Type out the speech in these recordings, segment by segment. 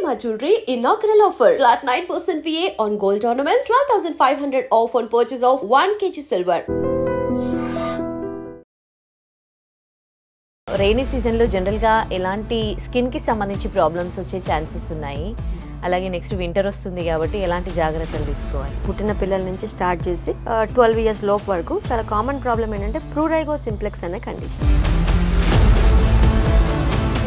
Shalimar Jewelry inaugural offer. Flat 9% VA on gold ornaments, 12,500 off on purchase of 1 kg silver. Rainy సీజన్లో జనరల్గా ఎలాంటి స్కిన్కి సంబంధించి problems వచ్చే ఛాన్సెస్ ఉన్నాయి? అలాగే నెక్స్ట్ వింటర్ వస్తుంది కాబట్టి ఎలాంటి జాగ్రత్తలు తీసుకోవాలి? పుట్టిన పిల్లల నుంచి స్టార్ట్ చేసి 12 ఇయర్స్ లోపు వరకు చాలా కామన్ ప్రాబ్లం ఏంటంటే ప్రూరైగో సింప్లెక్స్ అనే కండిషన్.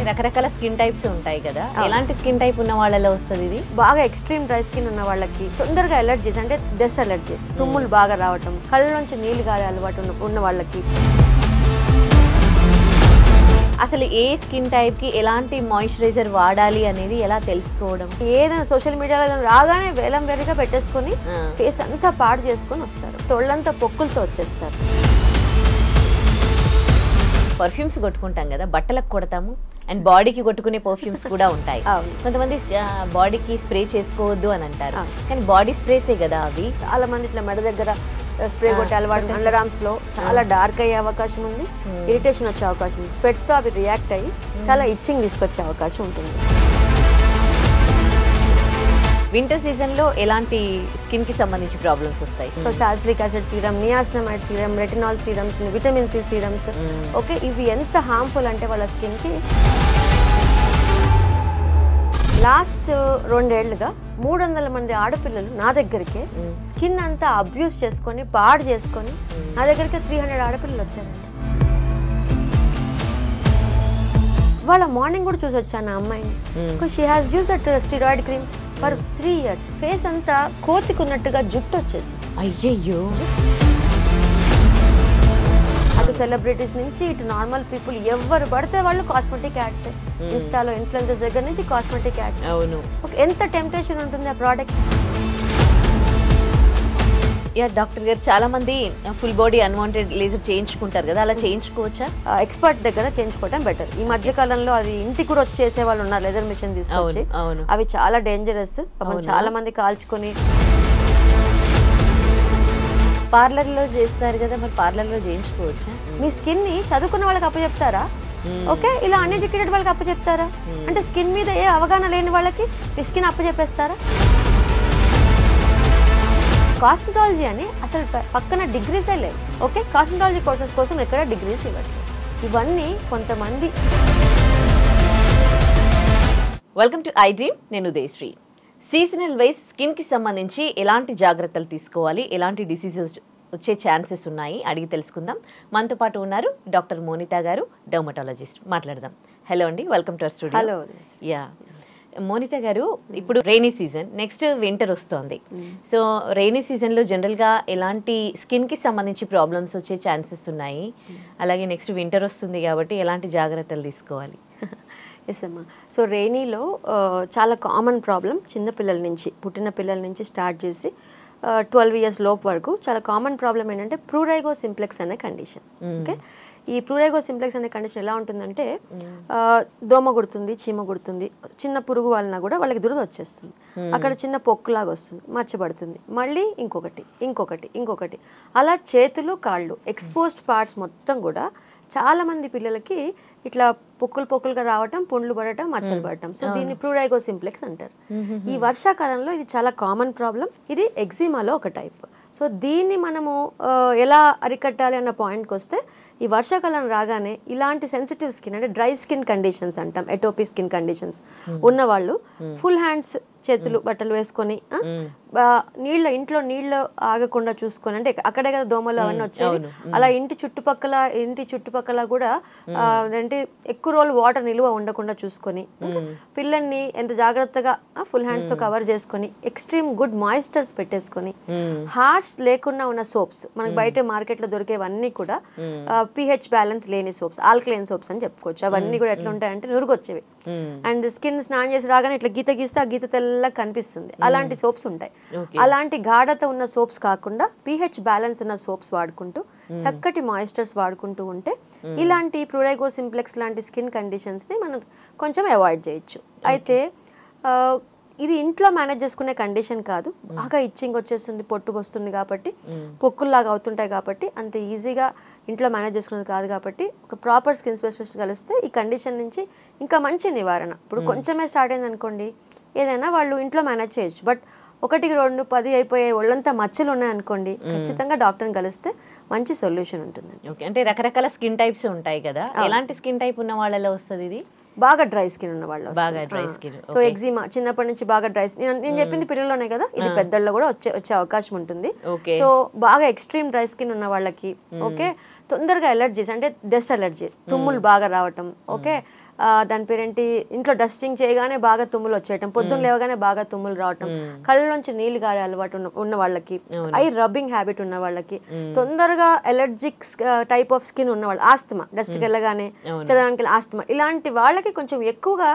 రకరకాల స్కిన్ టైప్స్ ఉంటాయి కదా, ఎలాంటి స్కిన్ టైప్ ఉన్న వాళ్ళలో వస్తుంది ఇది? బాగా ఎక్స్ట్రీమ్ డ్రై స్కిన్ ఉన్న వాళ్ళకి, తొందరగా ఎలర్జీస్ అంటే డస్ట్ ఎలర్జీ, తుమ్ములు బాగా రావటం, కళ్ళ నుంచి నీళ్ళు గారే అలవాటు ఉన్న వాళ్ళకి. అసలు ఏ స్కిన్ టైప్కి ఎలాంటి మాయిశ్చరైజర్ వాడాలి అనేది ఎలా తెలుసుకోవడం? ఏదైనా సోషల్ మీడియాలో రాగానే వేలం వేరుగా పెట్టేసుకొని ఫేస్ అంతా పాడు చేసుకొని వస్తారు, తొళ్ళంతా పొక్కులతో వచ్చేస్తారు. పర్ఫ్యూమ్స్ కొట్టుకుంటాం కదా, బట్టలకు కొడతాము అండ్ బాడీకి కొట్టుకునే పర్ఫ్యూమ్స్ కూడా ఉంటాయి. కొంతమంది బాడీకి స్ప్రే చేసుకోవద్దు అని అంటారు, కానీ బాడీ స్ప్రేసే కదా అవి. చాలా మంది ఇట్లా మెడ దగ్గర స్ప్రే కొట్టే అలవాటు, అండర్ ఆర్మ్స్ లో చాలా డార్క్ అయ్యే అవకాశం ఉంది, ఇరిటేషన్ వచ్చే అవకాశం ఉంది, స్వెట్ తో అవి రియాక్ట్ అయ్యి చాలా ఇచ్చింగ్ తీసుకొచ్చే అవకాశం ఉంటుంది. వింటర్ సీజన్లో ఎలాంటి స్కిన్కి సంబంధించి ప్రాబ్లమ్స్ వస్తాయి? So salicylic acid serum, niacinamide serum, retinol serums, vitamin C serums. Okay, ఇవి ఎంత హార్మ్ఫుల్ అంటే వాళ్ళ స్కిన్కి. లాస్ట్ 2 ఏళ్లుగా 300 మంది ఆడపిల్లలు నా దగ్గరికే స్కిన్ అంతా అబ్యూస్ చేసుకొని పాడు చేసుకొని నా దగ్గరికి 300 ఆడపిల్లలు వచ్చారండి. వాళ్ళ మార్నింగ్ కూడా చూసి వచ్చాను ఆ అమ్మాయిని. She has used steroid cream for 3 years. Face అంతా కోతికున్నట్టుగా జుట్టు వచ్చేసి, అయ్యయ్యో. అటు సెలబ్రిటీస్ నుంచి ఇటు నార్మల్ పీపుల్ ఎవరు పడితే వాళ్ళు కాస్మెటిక్ యాడ్స్, ఇన్స్టాలో ఇన్ఫ్లుయెన్సర్స్ దగ్గర నుంచి కాస్మెటిక్ యాడ్స్. అవును, ఎంత టెంప్టేషన్ ఉంటుంది ఆ ప్రోడక్ట్. డాక్టర్ గారు, చాలా మంది ఫుల్ బాడీ అన్వాంటెడ్ లేజర్ చేయించుకుంటారు కదా, అలా చేయించుకోవచ్చా? ఎక్స్పర్ట్ దగ్గర చేయించుకోవడం బెటర్. ఈ మధ్య కాలంలో అది ఇంటికి కూడా వచ్చి చేసే వాళ్ళు ఉన్నారు, లేజర్ మిషన్ తీసుకొచ్చి. అవి చాలా డేంజరస్, చాలా మంది కాల్చుకొని. పార్లర్లో చేస్తారు కదా, మరి పార్లర్లో చేయించుకోవచ్చా? మీ స్కిన్ ని చదువుకున్న వాళ్ళకి అప్పచెప్తారా? ఓకే, ఇలా అన్ఎడ్యుకేటెడ్ వాళ్ళకి అప్పచెప్తారా? అంటే స్కిన్ మీద ఏ అవగాహన లేని వాళ్ళకి మీ స్కిన్ అప్పచెప్పేస్తారా? కాస్మెటాలజీ అని అసలు పక్కన డిగ్రీసే లేవు. ఓకే, కాస్మెటాలజీ కోర్సెస్ కోసం ఎక్కడ డిగ్రీస్ ఇవ్వట్లేదు. ఇవన్నీ కొంతమంది. వెల్కమ్ టు ఐ డ్రీమ్, నేను ఉదయశ్రీ. సీజనల్ వైజ్ స్కిన్కి సంబంధించి ఎలాంటి జాగ్రత్తలు తీసుకోవాలి, ఎలాంటి డిసీజెస్ వచ్చే ఛాన్సెస్ ఉన్నాయి అడిగి తెలుసుకుందాం. మనతో పాటు ఉన్నారు డాక్టర్ మోనితా గారు, డర్మటాలజిస్ట్. మాట్లాడదాం. హలో అండి, welcome to our studio. Hello. Yeah, Monita గారు, ఇప్పుడు రెయినీ సీజన్, నెక్స్ట్ వింటర్ వస్తుంది. సో రెయినీ సీజన్లో జనరల్గా ఎలాంటి స్కిన్కి సంబంధించి ప్రాబ్లమ్స్ వచ్చే ఛాన్సెస్ ఉన్నాయి? అలాగే నెక్స్ట్ వింటర్ వస్తుంది కాబట్టి ఎలాంటి జాగ్రత్తలు తీసుకోవాలి? ఎస్ అమ్మా. సో రెయినీలో చాలా కామన్ ప్రాబ్లం, చిన్నపిల్లల నుంచి, పుట్టిన పిల్లల నుంచి స్టార్ట్ చేసి 12 ఇయర్స్ లోపు వరకు చాలా కామన్ ప్రాబ్లం ఏంటంటే ప్రూరైగో సింప్లెక్స్ అనే కండిషన్. ఓకే, ఈ ప్రూరైగో సింప్లెక్స్ అనే కండిషన్ ఎలా ఉంటుందంటే దోమ గుడుతుంది, చీమ గుడుతుంది, చిన్న పురుగు వలన కూడా వాళ్ళకి దురద వచ్చేస్తుంది, అక్కడ చిన్న పొక్కులాగా వస్తుంది, మచ్చబడుతుంది, మళ్ళీ ఇంకొకటి ఇంకొకటి ఇంకొకటి, అలా చేతులు కాళ్ళు ఎక్స్పోజ్డ్ పార్ట్స్ మొత్తం కూడా చాలా మంది పిల్లలకి ఇట్లా పొక్కులుగా రావటం, పుండ్లు పడటం, మచ్చలు పడటం. సో దీన్ని ప్రూరైగో సింప్లెక్స్ అంటారు. ఈ వర్షాకాలంలో ఇది చాలా కామన్ ప్రాబ్లం. ఇది ఎగ్జిమాలో ఒక టైప్. సో దీన్ని మనము ఎలా అరికట్టాలి అన్న పాయింట్కి వస్తే, ఈ వర్షాకాలం రాగానే ఇలాంటి సెన్సిటివ్ స్కిన్ అంటే డ్రై స్కిన్ కండిషన్స్ అంటాం, ఎటోపీ స్కిన్ కండిషన్స్ ఉన్నవాళ్ళు ఫుల్ హ్యాండ్స్, చేతులు బట్టలు వేసుకొని ఇంట్లో నీళ్ళు ఆగకుండా చూసుకొని, అంటే అక్కడే కదా దోమలు అవన్నీ వచ్చేవి, అలా ఇంటి చుట్టుపక్కల కూడా అంటే ఎక్కువ రోజులు వాటర్ నిలువ ఉండకుండా చూసుకొని, పిల్లల్ని ఎంత జాగ్రత్తగా ఫుల్ హ్యాండ్స్ తో కవర్ చేసుకొని, ఎక్స్ట్రీమ్ గుడ్ మాయిశ్చర్స్ పెట్టేసుకొని, హార్ట్స్ లేకుండా ఉన్న సోప్స్, మనకి బయట మార్కెట్ లో దొరికేవన్నీ కూడా pH బ్యాలెన్స్ లేని సోప్స్, ఆల్కలైన్ సోప్స్ అని చెప్పుకోవచ్చు. అవన్నీ కూడా ఎట్లా ఉంటాయంటే నురుగొచ్చేవి, అండ్ స్కిన్ స్నానం చేసి రాగానే ఇట్లా గీత గీస్తే ఆ గీత తెల్లగా కనిపిస్తుంది, అలాంటి సోప్స్ ఉంటాయి. అలాంటి గాఢత ఉన్న సోప్స్ కాకుండా pH బ్యాలెన్స్ ఉన్న సోప్స్ వాడుకుంటూ, చక్కటి మాయిశ్చర్స్ వాడుకుంటూ ఉంటే ఇలాంటి ప్రూరైగో సింప్లెక్స్ లాంటి స్కిన్ కండిషన్స్ ని మనం కొంచెం అవాయిడ్ చేయొచ్చు. అయితే ఇది ఇంట్లో మేనేజ్ చేసుకునే కండిషన్ కాదు, బాగా ఇచ్చింగ్ వచ్చేస్తుంది, పొట్టు వస్తుంది కాబట్టి, పొక్కుల్లాగా అవుతుంటాయి కాబట్టి అంత ఈజీగా ఇంట్లో మేనేజ్ చేసుకునేది కాదు కాబట్టి ఒక ప్రాపర్ స్కిన్ స్పెషలిస్ట్ కలిస్తే ఈ కండిషన్ నుంచి ఇంకా మంచి నివారణ. ఇప్పుడు కొంచెమే స్టార్ట్ అయింది అనుకోండి, ఏదైనా వాళ్ళు ఇంట్లో మేనేజ్ చేయొచ్చు. బట్ 1, 2, 10 అయిపోయే ఒళ్ళంతా మచ్చలు ఉన్నాయనుకోండి, ఖచ్చితంగా డాక్టర్ని కలిస్తే మంచి సొల్యూషన్ ఉంటుంది. ఓకే, అంటే రకరకాల స్కిన్ టైప్స్ ఉంటాయి కదా, ఎలాంటి స్కిన్ టైప్ ఉన్న వాళ్ళలో వస్తుంది ఇది? బాగా డ్రై స్కిన్ ఉన్న వాళ్ళు, బాగా డ్రై స్కిన్. సో ఎగ్జిమా చిన్నప్పటి నుంచి బాగా డ్రై స్కిన్, నేను చెప్పింది పిల్లల్లోనే కదా, ఇది పెద్దల్లో కూడా వచ్చే అవకాశం ఉంటుంది. సో బాగా ఎక్స్ట్రీమ్ డ్రై స్కిన్ ఉన్న వాళ్ళకి ఓకే, తొందరగా ఎలర్జీస్ అంటే డస్ట్ అలర్జీ, తుమ్ములు బాగా రావటం, ఓకే, దాని పేరేంటి, ఇంట్లో డస్టింగ్ చేయగానే బాగా తుమ్ములు వచ్చేయటం, పొద్దున్న లేవగానే బాగా తుమ్ములు రావటం, కళ్ళలోంచి నీళ్లు గారే అలవాటు ఉన్న వాళ్ళకి, ఐ రబ్బింగ్ హ్యాబిట్ ఉన్న వాళ్ళకి, తొందరగా ఎలర్జిక్ టైప్ ఆఫ్ స్కిన్ ఉన్న వాళ్ళు, ఆస్తమా, డస్ట్కి వెళ్ళగానే చదవడానికి ఆస్తమా, ఇలాంటి వాళ్ళకి కొంచెం ఎక్కువగా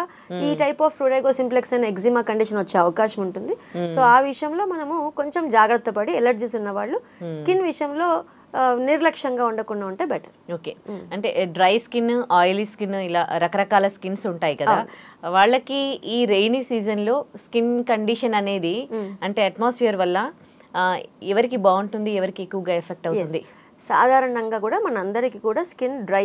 ఈ టైప్ ఆఫ్ ప్రూరైగో సింప్లెక్స్ అనే ఎగ్జిమా కండిషన్ వచ్చే అవకాశం ఉంటుంది. సో ఆ విషయంలో మనము కొంచెం జాగ్రత్త పడి, ఎలర్జీస్ ఉన్న వాళ్ళు స్కిన్ విషయంలో నిర్లక్ష్యంగా ఉండకుండా ఉంటే బెటర్. ఓకే, అంటే డ్రై స్కిన్, ఆయిలీ స్కిన్, ఇలా రకరకాల స్కిన్స్ ఉంటాయి కదా, వాళ్ళకి ఈ రెయినీ సీజన్లో స్కిన్ కండిషన్ అనేది అంటే అట్మాస్ఫియర్ వల్ల ఎవరికి బాగుంటుంది, ఎవరికి ఎక్కువగా ఎఫెక్ట్ అవుతుంది? సాధారణంగా కూడా మనందరికీ కూడా స్కిన్ డ్రై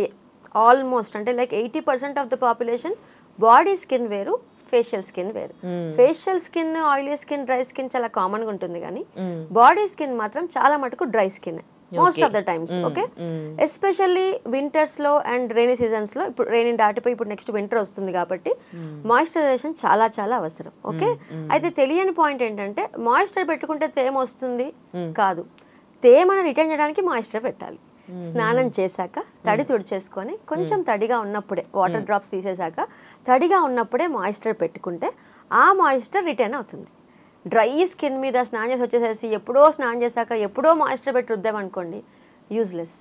ఆల్మోస్ట్, అంటే like 80% of the population body skin వేరు, ఫేషియల్ స్కిన్ వేరు. Facial skin, oily skin, dry skin చాలా కామన్ గా ఉంటుంది, కానీ బాడీ స్కిన్ మాత్రం చాలా మటుకు dry skin most of the times. Okay, especially winters లో అండ్ రైనీ సీజన్స్ లో, ఇప్పుడు రైనీ దాటిపోయి ఇప్పుడు నెక్స్ట్ వింటర్ వస్తుంది కాబట్టి మాయిశ్చరైజేషన్ చాలా చాలా అవసరం. ఓకే, అయితే తెలియని పాయింట్ ఏంటంటే మాయిశ్చర్ పెట్టుకుంటే తేమ వస్తుంది కాదు, తేమను రిటైన్ చేయడానికి మాయిశ్చర్ పెట్టాలి. స్నానం చేశాక తడి తుడిచేసుకొని కొంచెం తడిగా ఉన్నప్పుడే, వాటర్ డ్రాప్స్ తీసేశాక తడిగా ఉన్నప్పుడే మాయిశ్చర్ పెట్టుకుంటే ఆ మాయిశ్చర్ రిటైన్ అవుతుంది. డ్రై స్కిన్ మీద స్నానం చేసి వచ్చేసేసి ఎప్పుడో స్నానం చేశాక ఎప్పుడో మాయిశ్చర్ పెట్టి రుద్దామనుకోండి, యూజ్లెస్.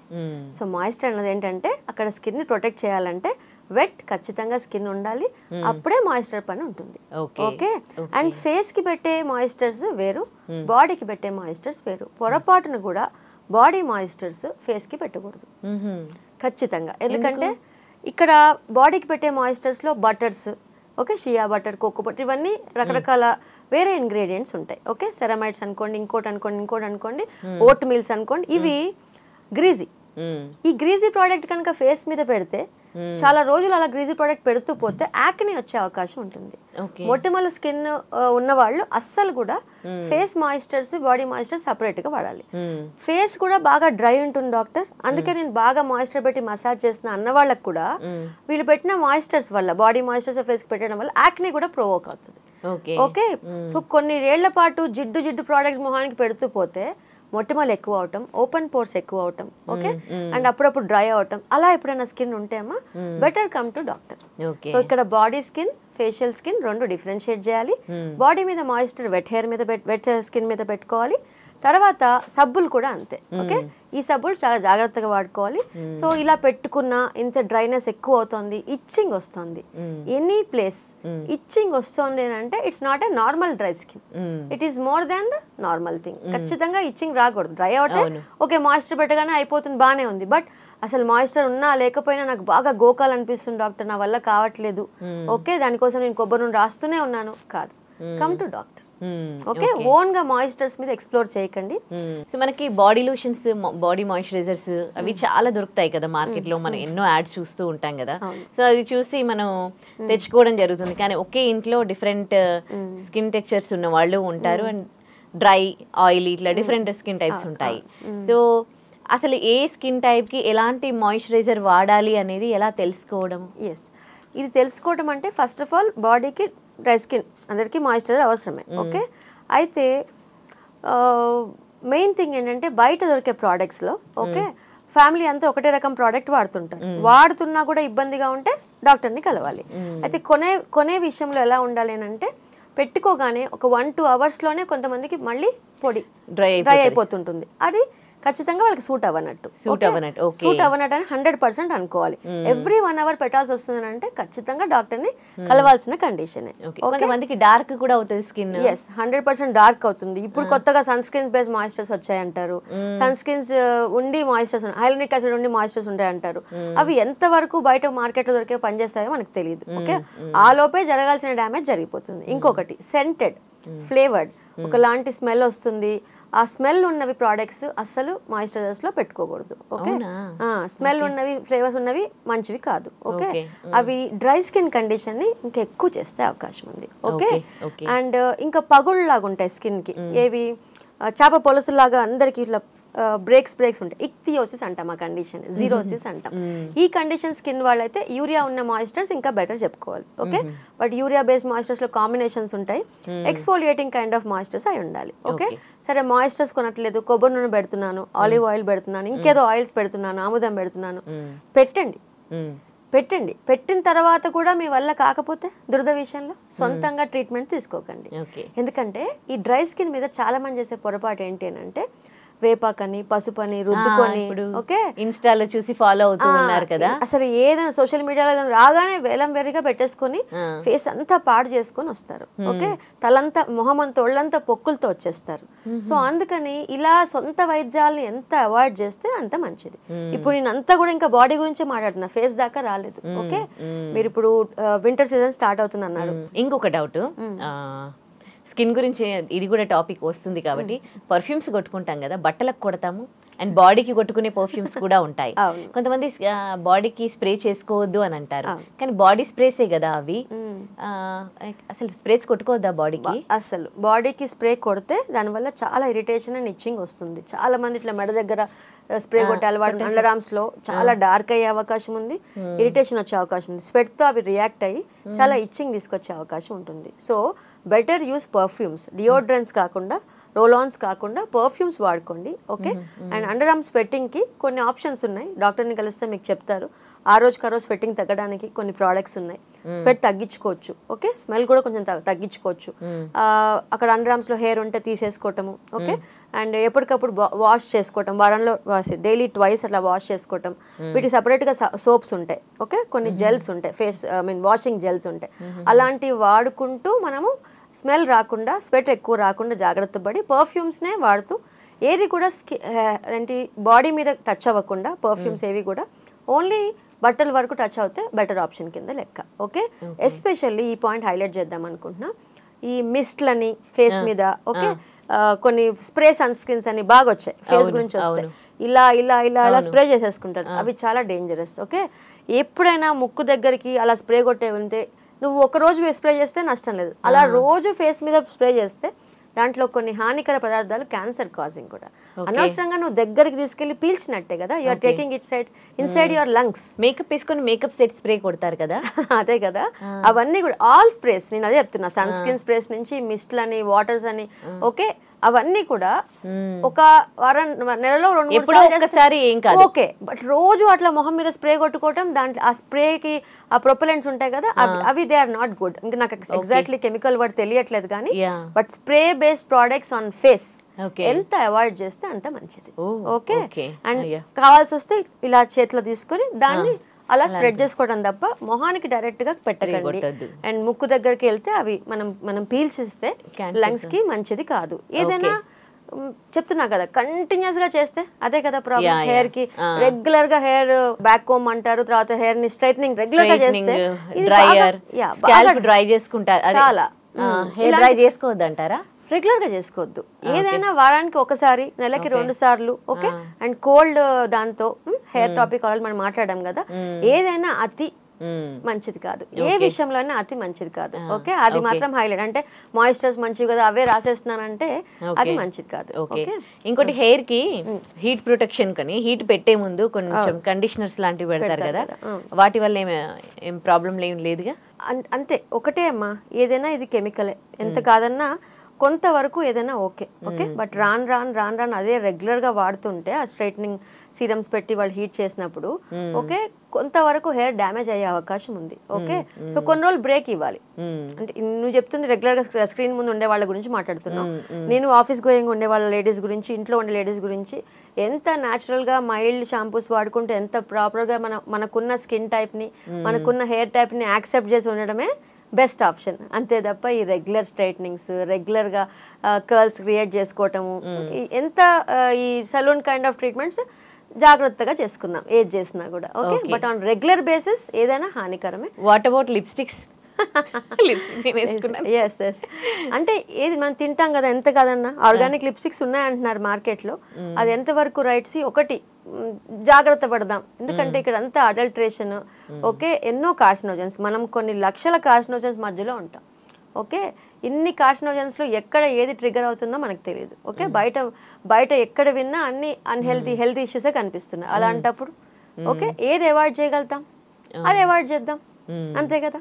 సో మాయిశ్చర్ అన్నది ఏంటంటే అక్కడ స్కిన్ ని ప్రొటెక్ట్ చేయాలంటే వెట్ ఖచ్చితంగా స్కిన్ ఉండాలి, అప్పుడే మాయిశ్చర్ పని ఉంటుంది. ఓకే, అండ్ ఫేస్ కి పెట్టే మాయిశ్చర్స్ వేరు, బాడీకి పెట్టే మాయిశ్చర్స్ వేరు. పొరపాటును కూడా బాడీ మాయిశ్చర్స్ ఫేస్ కి పెట్టకూడదు ఖచ్చితంగా, ఎందుకంటే ఇక్కడ బాడీకి పెట్టే మాయిశ్చర్స్ లో butters, okay, shea butter, cocoa butter, ఇవన్నీ రకరకాల వేరే ఇంగ్రీడియంట్స్ ఉంటాయి. ఓకే, సెరమైడ్స్ అనుకోండి, ఇంకోటి అనుకోండి, ఓట్ మీల్స్ అనుకోండి, ఇవి గ్రీజీ. ఈ గ్రీజీ ప్రోడక్ట్ కనుక ఫేస్ మీద పెడితే చాలా రోజులు అలా గ్రీజీ ప్రోడక్ట్ పెడుతూ పోతే యాక్ని వచ్చే అవకాశం ఉంటుంది. మొటిమల స్కిన్ ఉన్న వాళ్ళు అస్సలు కూడా face moistures, body moisture separate గా వాడాలి. ఫేస్ కూడా బాగా డ్రై ఉంటుంది డాక్టర్, అందుకే నేను బాగా మాయిశ్చర్ పెట్టి మసాజ్ చేస్తున్నా అన్న వాళ్ళకి కూడా వీళ్ళు పెట్టిన మాయిశ్చర్స్ వల్ల, బాడీ మాయిశ్చర్స్ ఫేస్ కి పెట్టడం వల్ల యాక్ని కూడా ప్రొవోక్ అవుతుంది. ఓకే, సో కొన్ని ఏళ్ల పాటు జిడ్డు ప్రోడక్ట్ మొహానికి పెడుతూ పోతే మొటిమలు ఎక్కువ అవటం, ఓపెన్ పోర్స్ ఎక్కువ అవటం, ఓకే, అండ్ అప్పుడప్పుడు డ్రై అవటం, అలా ఎప్పుడైనా స్కిన్ ఉంటే అమ్మా better come to doctor. So ఇక్కడ బాడీ స్కిన్, ఫేషియల్ స్కిన్ రెండు డిఫరెన్షియేట్ చేయాలి. బాడీ మీద మాయిశ్చర్ వెట్ హెయిర్ మీద, వెట్ స్కిన్ మీద పెట్టుకోవాలి. తర్వాత సబ్బులు కూడా అంతే. ఓకే, ఈ సబ్బులు చాలా జాగ్రత్తగా వాడుకోవాలి. సో ఇలా పెట్టుకున్న ఇంత డ్రైనెస్ ఎక్కువ అవుతుంది, ఇచ్చింగ్ వస్తుంది, ఎనీ ప్లేస్ ఇచ్చింగ్ వస్తుంది అంటే it's not a normal dry skin, it is more than the normal thing. ఖచ్చితంగా ఇచ్చింగ్ రాకూడదు. డ్రై అవుతే ఓకే, మాయిశ్చర్ పెట్టగానే అయిపోతుంది, బాగానే ఉంది, బట్ అసలు మాయిశ్చర్ ఉన్నా లేకపోయినా నాకు బాగా గోకాలనిపిస్తుంది డాక్టర్, నా వల్ల కావట్లేదు, ఓకే, దానికోసం నేను కొబ్బరి నూనె రాస్తూనే ఉన్నాను, కాదు, come to doctor. Okay, own గా మాయిశ్చర్స్ మీద ఎక్స్ప్లోర్ చేయకండి. సో మనకి బాడీ లోషన్స్, బాడీ మాయిశ్చరైజర్స్ అవి చాలా దొరుకుతాయి కదా మార్కెట్ లో, మనం ఎన్నో యాడ్స్ చూస్తూ ఉంటాం కదా, సో అది చూసి మనం తెచ్చుకోవడం జరుగుతుంది. కానీ ఒకే ఇంట్లో డిఫరెంట్ స్కిన్ టెక్స్చర్స్ ఉన్న వాళ్ళు ఉంటారు, అండ్ డ్రై, ఆయిలీ, ఇట్లా డిఫరెంట్ స్కిన్ టైప్స్ ఉంటాయి. సో అసలు ఏ స్కిన్ టైప్ కి ఎలాంటి మాయిశ్చరైజర్ వాడాలి అనేది ఎలా తెలుసుకోవడం? ఇది తెలుసుకోవడం అంటే ఫస్ట్ ఆఫ్ ఆల్ బాడీకి డ్రై స్కిన్ అందరికీ మాయిశ్చరైజర్ అవసరమే. ఓకే, అయితే మెయిన్ థింగ్ ఏంటంటే బయట దొరికే ప్రోడక్ట్స్లో, ఓకే, ఫ్యామిలీ అంతా ఒకటే రకం ప్రోడక్ట్ వాడుతుంటారు, వాడుతున్నా కూడా ఇబ్బందిగా ఉంటే డాక్టర్ని కలవాలి. అయితే కొనే విషయంలో ఎలా ఉండాలి అని అంటే, పెట్టుకోగానే ఒక 1-2 అవర్స్లోనే కొంతమందికి మళ్ళీ పొడి డ్రై అయిపోతుంటుంది, అది ఖచ్చితంగా వాళ్ళకి సూట్ అవ్వనట్టు అని 100% అనుకోవాలి. ఎవ్రీ 1 అవర్ పెట్టాల్సి వస్తుంది అంటే ఖచ్చితంగా డాక్టర్ ని కలవాల్సిన కండిషన్. డార్క్ కూడా అవుతుంది స్కిన్. 100% డార్క్ అవుతుంది. ఇప్పుడు కొత్తగా సన్ స్క్రీన్స్ బేస్డ్ మాయిశ్చర్స్ వచ్చాయంటారు, సన్ స్క్రీన్స్ ఉండి మాయిశ్చర్స్, హైలోనిక్ యాసిడ్ ఉండి మాయిశ్చర్స్ ఉంటాయంటారు. అవి ఎంత వరకు బయట మార్కెట్ లో దొరికే పనిచేస్తాయో మనకు తెలియదు. ఓకే, ఆ లోపే జరగాల్సిన డ్యామేజ్ జరిగిపోతుంది. ఇంకొకటి సెంటెడ్ ఫ్లేవర్డ్, ఒకలాంటి స్మెల్ వస్తుంది. ఆ స్మెల్ ఉన్నవి ప్రోడక్ట్స్ అస్సలు మాయిశ్చరైజర్స్ లో పెట్టుకోకూడదు. ఓకే, స్మెల్ ఉన్నవి ఫ్లేవర్స్ ఉన్నవి మంచివి కాదు. ఓకే, అవి డ్రై స్కిన్ కండిషన్ ని ఇంకా ఎక్కువ చేస్తే అవకాశం ఉంది. ఓకే, అండ్ ఇంకా పగుళ్ళలాగా ఉంటాయి స్కిన్ కి, ఏవి చేప పొలుసులాగా అందరికి ఇట్లా బ్రేక్స్ ఉంటాయి. ఇక్తియోసిస్ అంటాం ఆ కండిషన్, జీరోసిస్ అంటాం. ఈ కండిషన్ స్కిన్ వాళ్ళైతే యూరియా ఉన్న మాయిశ్చరైజర్స్ ఇంకా బెటర్ చెప్పుకోవాలి. Okay, but urea based moisturisers లో కాంబినేషన్స్ ఉంటాయి, ఎక్స్ఫోలియేటింగ్ కైండ్ ఆఫ్ మాయిశ్చరైజర్స్ అయి ఉండాలి. ఓకే, సరే మాయిశ్చరైజర్స్ కొనట్లేదు, కొబ్బరి నూనె పెడుతున్నాను, ఆలివ్ ఆయిల్ పెడుతున్నాను, ఇంకేదో ఆయిల్స్ పెడుతున్నాను, ఆముదం పెడుతున్నాను, పెట్టండి. పెట్టిన తర్వాత కూడా మీ వల్ల కాకపోతే దురద విషయంలో సొంతంగా ట్రీట్మెంట్ తీసుకోకండి. ఎందుకంటే ఈ డ్రై స్కిన్ మీద చాలా మంది చేసే పొరపాటు ఏంటి అంటే వేపాకని పసుపని రుద్దుకొని, ఓకే, ఇన్స్టాలో చూసి ఫాలో అవుతూ ఉన్నారు కదా, అసలు ఏదైనా సోషల్ మీడియాలో రాగానే వేలం వేరిగా పెట్టేసుకొని ఫేస్ అంతా పాడు చేసుకొని వస్తారు. ఓకే, తలంతా మొహం అంతా ఒళ్ళంతా పొక్కులతో వచ్చేస్తారు. సో అందుకని ఇలా సొంత వైద్యాలని ఎంత అవాయిడ్ చేస్తే అంత మంచిది. ఇప్పుడు నేను అంతా కూడా ఇంకా బాడీ గురించే మాట్లాడుతున్నా, ఫేస్ దాకా రాలేదు. ఓకే, మీరు ఇప్పుడు వింటర్ సీజన్ స్టార్ట్ అవుతుంది అన్నారు. ఇంకొక డౌట్, స్కిన్ గురించి ఇది కూడా టాపిక్ వస్తుంది కాబట్టి, పర్ఫ్యూమ్స్ కొట్టుకుంటాం కదా, బట్టలకు కొడతాము అండ్ బాడీకి కొట్టుకునే పర్ఫ్యూమ్స్ కూడా ఉంటాయి. కొంతమంది బాడీకి స్ప్రే చేసుకోవద్దు అని అంటారు, కానీ బాడీ స్ప్రేసే కదా అవి, అసలు స్ప్రేస్ కొట్టుకోవద్దా బాడీకి? అసలు బాడీకి స్ప్రే కొడితే దానివల్ల చాలా ఇరిటేషన్ అండ్ ఇచ్చింగ్ వస్తుంది. చాలా మంది ఇట్లా మెడ దగ్గర స్ప్రే కొట్టే అలవాటు, అండర్ ఆర్మ్స్ లో చాలా డార్క్ అయ్యే అవకాశం ఉంది, ఇరిటేషన్ వచ్చే అవకాశం ఉంది, స్వెట్ తో అవి రియాక్ట్ అయ్యి చాలా ఇచ్చింగ్ తీసుకొచ్చే అవకాశం ఉంటుంది. So better use perfumes, deodorants కాకుండా, రోలాన్స్ కాకుండా పర్ఫ్యూమ్స్ వాడుకోండి. Okay, and under arm sweating కి కొన్ని ఆప్షన్స్ ఉన్నాయి, డాక్టర్ని కలిస్తే మీకు చెప్తారు. ఆ రోజు స్వెట్టింగ్ తగ్గడానికి కొన్ని ప్రోడక్ట్స్ ఉన్నాయి, స్వెట్ తగ్గించుకోవచ్చు. ఓకే, స్మెల్ కూడా కొంచెం తగ్గించుకోవచ్చు. అక్కడ అండర్ ఆర్మ్స్ లో హెయిర్ ఉంటే తీసేసుకోవటము. ఓకే, అండ్ ఎప్పటికప్పుడు వాష్ చేసుకోవటం, వారంలో డైలీ ట్వైస్ అట్లా వాష్ చేసుకోవటం. వీటికి సపరేట్ గా సోప్స్ ఉంటాయి. ఓకే, కొన్ని జెల్స్ ఉంటాయి, ఫేస్ వాషింగ్ జెల్స్ ఉంటాయి. అలాంటివి వాడుకుంటూ మనము స్మెల్ రాకుండా, స్వెట్ ఎక్కువ రాకుండా జాగ్రత్త పడి పర్ఫ్యూమ్స్నే వాడుతూ, ఏది కూడా ఏంటి బాడీ మీద టచ్ అవ్వకుండా పర్ఫ్యూమ్స్ ఏవి కూడా ఓన్లీ బట్టల వరకు టచ్ అవుతే బెటర్ ఆప్షన్ కింద లెక్క. ఓకే, ఎస్పెషల్లీ ఈ పాయింట్ హైలైట్ చేద్దాం అనుకుంటున్నా, ఈ మిస్ట్లని ఫేస్ మీద, ఓకే, కొన్ని స్ప్రే సన్ స్క్రీన్స్ అని బాగా వచ్చాయి ఫేస్ గురించి వస్తాయి, ఇలా ఇలా ఇలా ఇలా స్ప్రే చేసేసుకుంటారు, అవి చాలా డేంజరస్. ఓకే, ఎప్పుడైనా ముక్కు దగ్గరికి అలా స్ప్రే కొట్టే ఉంటే నువ్వు ఒక రోజు స్ప్రే చేస్తే నష్టం లేదు, అలా రోజు ఫేస్ మీద స్ప్రే చేస్తే దాంట్లో కొన్ని హానికర పదార్థాలు క్యాన్సర్ కాజింగ్ కూడా. అనవసరంగా నువ్వు దగ్గరికి తీసుకెళ్లి పీల్చినట్టే కదా, you are taking it inside your lungs. Makeup వేసుకొని మేకప్ సెట్ స్ప్రే కొడతారు కదా, అదే కదా, అవన్నీ కూడా ఆల్ స్ప్రేస్, నేను అదే చెప్తున్నా, సన్ స్క్రీన్ స్ప్రేస్ నుంచి మిస్ట్లని, వాటర్స్ అని. ఓకే, అవన్నీ కూడా ఒక వారం నెలలో 2-3 సార్లు ఏం కాదు. ఓకే, బట్ రోజు అట్లా మొహం మీద స్ప్రే కొట్టుకోవటం, దాంట్లో ఆ స్ప్రేకి ఆ ప్రొపెలెంట్స్ ఉంటాయి కదా, అవి దే ఆర్ నాట్ గుడ్. ఇంకా నాకు ఎగ్జాక్ట్లీ కెమికల్ వర్డ్ తెలియట్లేదు కానీ, but spray based products on face ఎంత అవాయిడ్ చేస్తే అంత మంచిది. ఓకే, అండ్ కావాల్సి వస్తే ఇలా చేతిలో తీసుకొని దాన్ని అలా స్ప్రెడ్ చేసుకోవడం తప్ప మొహానికి డైరెక్ట్ గా పెట్టకండి. అండ్ ముక్కు దగ్గరికి వెళ్తే అవి మనం పీల్చిస్తే లంగ్స్ కి మంచిది కాదు. ఏదైనా చెప్తున్నా కదా, కంటిన్యూస్ గా చేస్తే అదే కదా ప్రాబ్లం. హెయిర్ కి రెగ్యులర్ గా హెయిర్ బ్యాక్ కోమ్ అంటారు, తర్వాత హెయిర్ ని స్ట్రైట్నింగ్ రెగ్యులర్ గా చేస్తే డ్రై చేసుకుంటారు, చాలా డ్రై చేసుకోవద్దంటారా, రెగ్యులర్ గా చేసుకోవద్దు. ఏదైనా వారానికి ఒకసారి, నెలకి 2 సార్లు. ఓకే, అండ్ కోల్డ్ దాంతో హెయిర్ టాపిక్ ఆల్రెడీ మనం మాట్లాడాం కదా, ఏదైనా అతి మంచిది కాదు, ఏ విషయంలోనే అతి మంచిది కాదు. ఓకే, అది మాత్రం హైలైట్. అంటే మాయిశ్చరైజర్స్ మంచివి కదా అవే రాసేస్తున్నానంటే అది మంచిది కాదు. ఓకే, ఇంకోటి హెయిర్ కి హీట్ ప్రొటెక్షన్ కని హీట్ పెట్టే ముందు కొంచెం కండిషనర్స్ లాంటివి పెడతారు కదా, వాటి వల్ల ఏం ప్రాబ్లం లేదుగా. అంతే, ఒకటే అమ్మా, ఏదైనా ఇది కెమికలే, ఎంత కాదన్నా కొంతవరకు ఏదైనా ఓకే. ఓకే, బట్ రాన్ అదే రెగ్యులర్ గా వాడుతుంటే ఆ స్ట్రైట్నింగ్ సీరమ్స్ పెట్టి వాళ్ళు హీట్ చేసినప్పుడు ఓకే కొంతవరకు హెయిర్ డ్యామేజ్ అయ్యే అవకాశం ఉంది. ఓకే, సో కొన్ని రోజులు బ్రేక్ ఇవ్వాలి. అంటే నువ్వు చెప్తుంది రెగ్యులర్ గా స్క్రీన్ ముందు ఉండే వాళ్ళ గురించి మాట్లాడుతున్నావు, నేను ఆఫీస్ గోయింగ్ ఉండే వాళ్ళ లేడీస్ గురించి, ఇంట్లో ఉండే లేడీస్ గురించి. ఎంత న్యాచురల్ గా మైల్డ్ షాంపూస్ వాడుకుంటే ఎంత ప్రాపర్ గా మనకున్న స్కిన్ టైప్ ని, మనకున్న హెయిర్ టైప్ ని యాక్సెప్ట్ చేసి ఉండడమే బెస్ట్ ఆప్షన్. అంతే తప్ప ఈ రెగ్యులర్ స్ట్రైట్నింగ్స్, రెగ్యులర్ గా కర్ల్స్ క్రియేట్ చేసుకోవటము, ఎంత ఈ సలూన్ కైండ్ ఆఫ్ ట్రీట్మెంట్స్ జాగ్రత్తగా చేసుకుందాం ఏది చేసినా కూడా. Okay, but on regular basis ఏదైనా హానికరమే. What about lipsticks? Yes yes అంటే ఏది మనం తింటాం కదా, ఎంత కాదన్నా ఆర్గానిక్ లిప్స్టిక్స్ ఉన్నాయంటున్నారు మార్కెట్లో, అది ఎంతవరకు రైట్స్ ఒకటి జాగ్రత్త పడదాం. ఎందుకంటే ఇక్కడ అంతా అడల్ట్రేషన్, ఓకే, ఎన్నో కార్సినోజన్స్, మనం కొన్ని లక్షల కార్సినోజన్స్ మధ్యలో ఉంటాం. ఓకే, ఇన్ని కార్సినోజన్స్లో ఎక్కడ ఏది ట్రిగర్ అవుతుందో మనకు తెలియదు. ఓకే, బయట ఎక్కడ విన్నా అన్ని హెల్తీ ఇష్యూసే కనిపిస్తున్నాయి. అలాంటప్పుడు ఓకే, ఏది అవాయిడ్ చేయగలుగుతాం అది అవాయిడ్ చేద్దాం, అంతే కదా.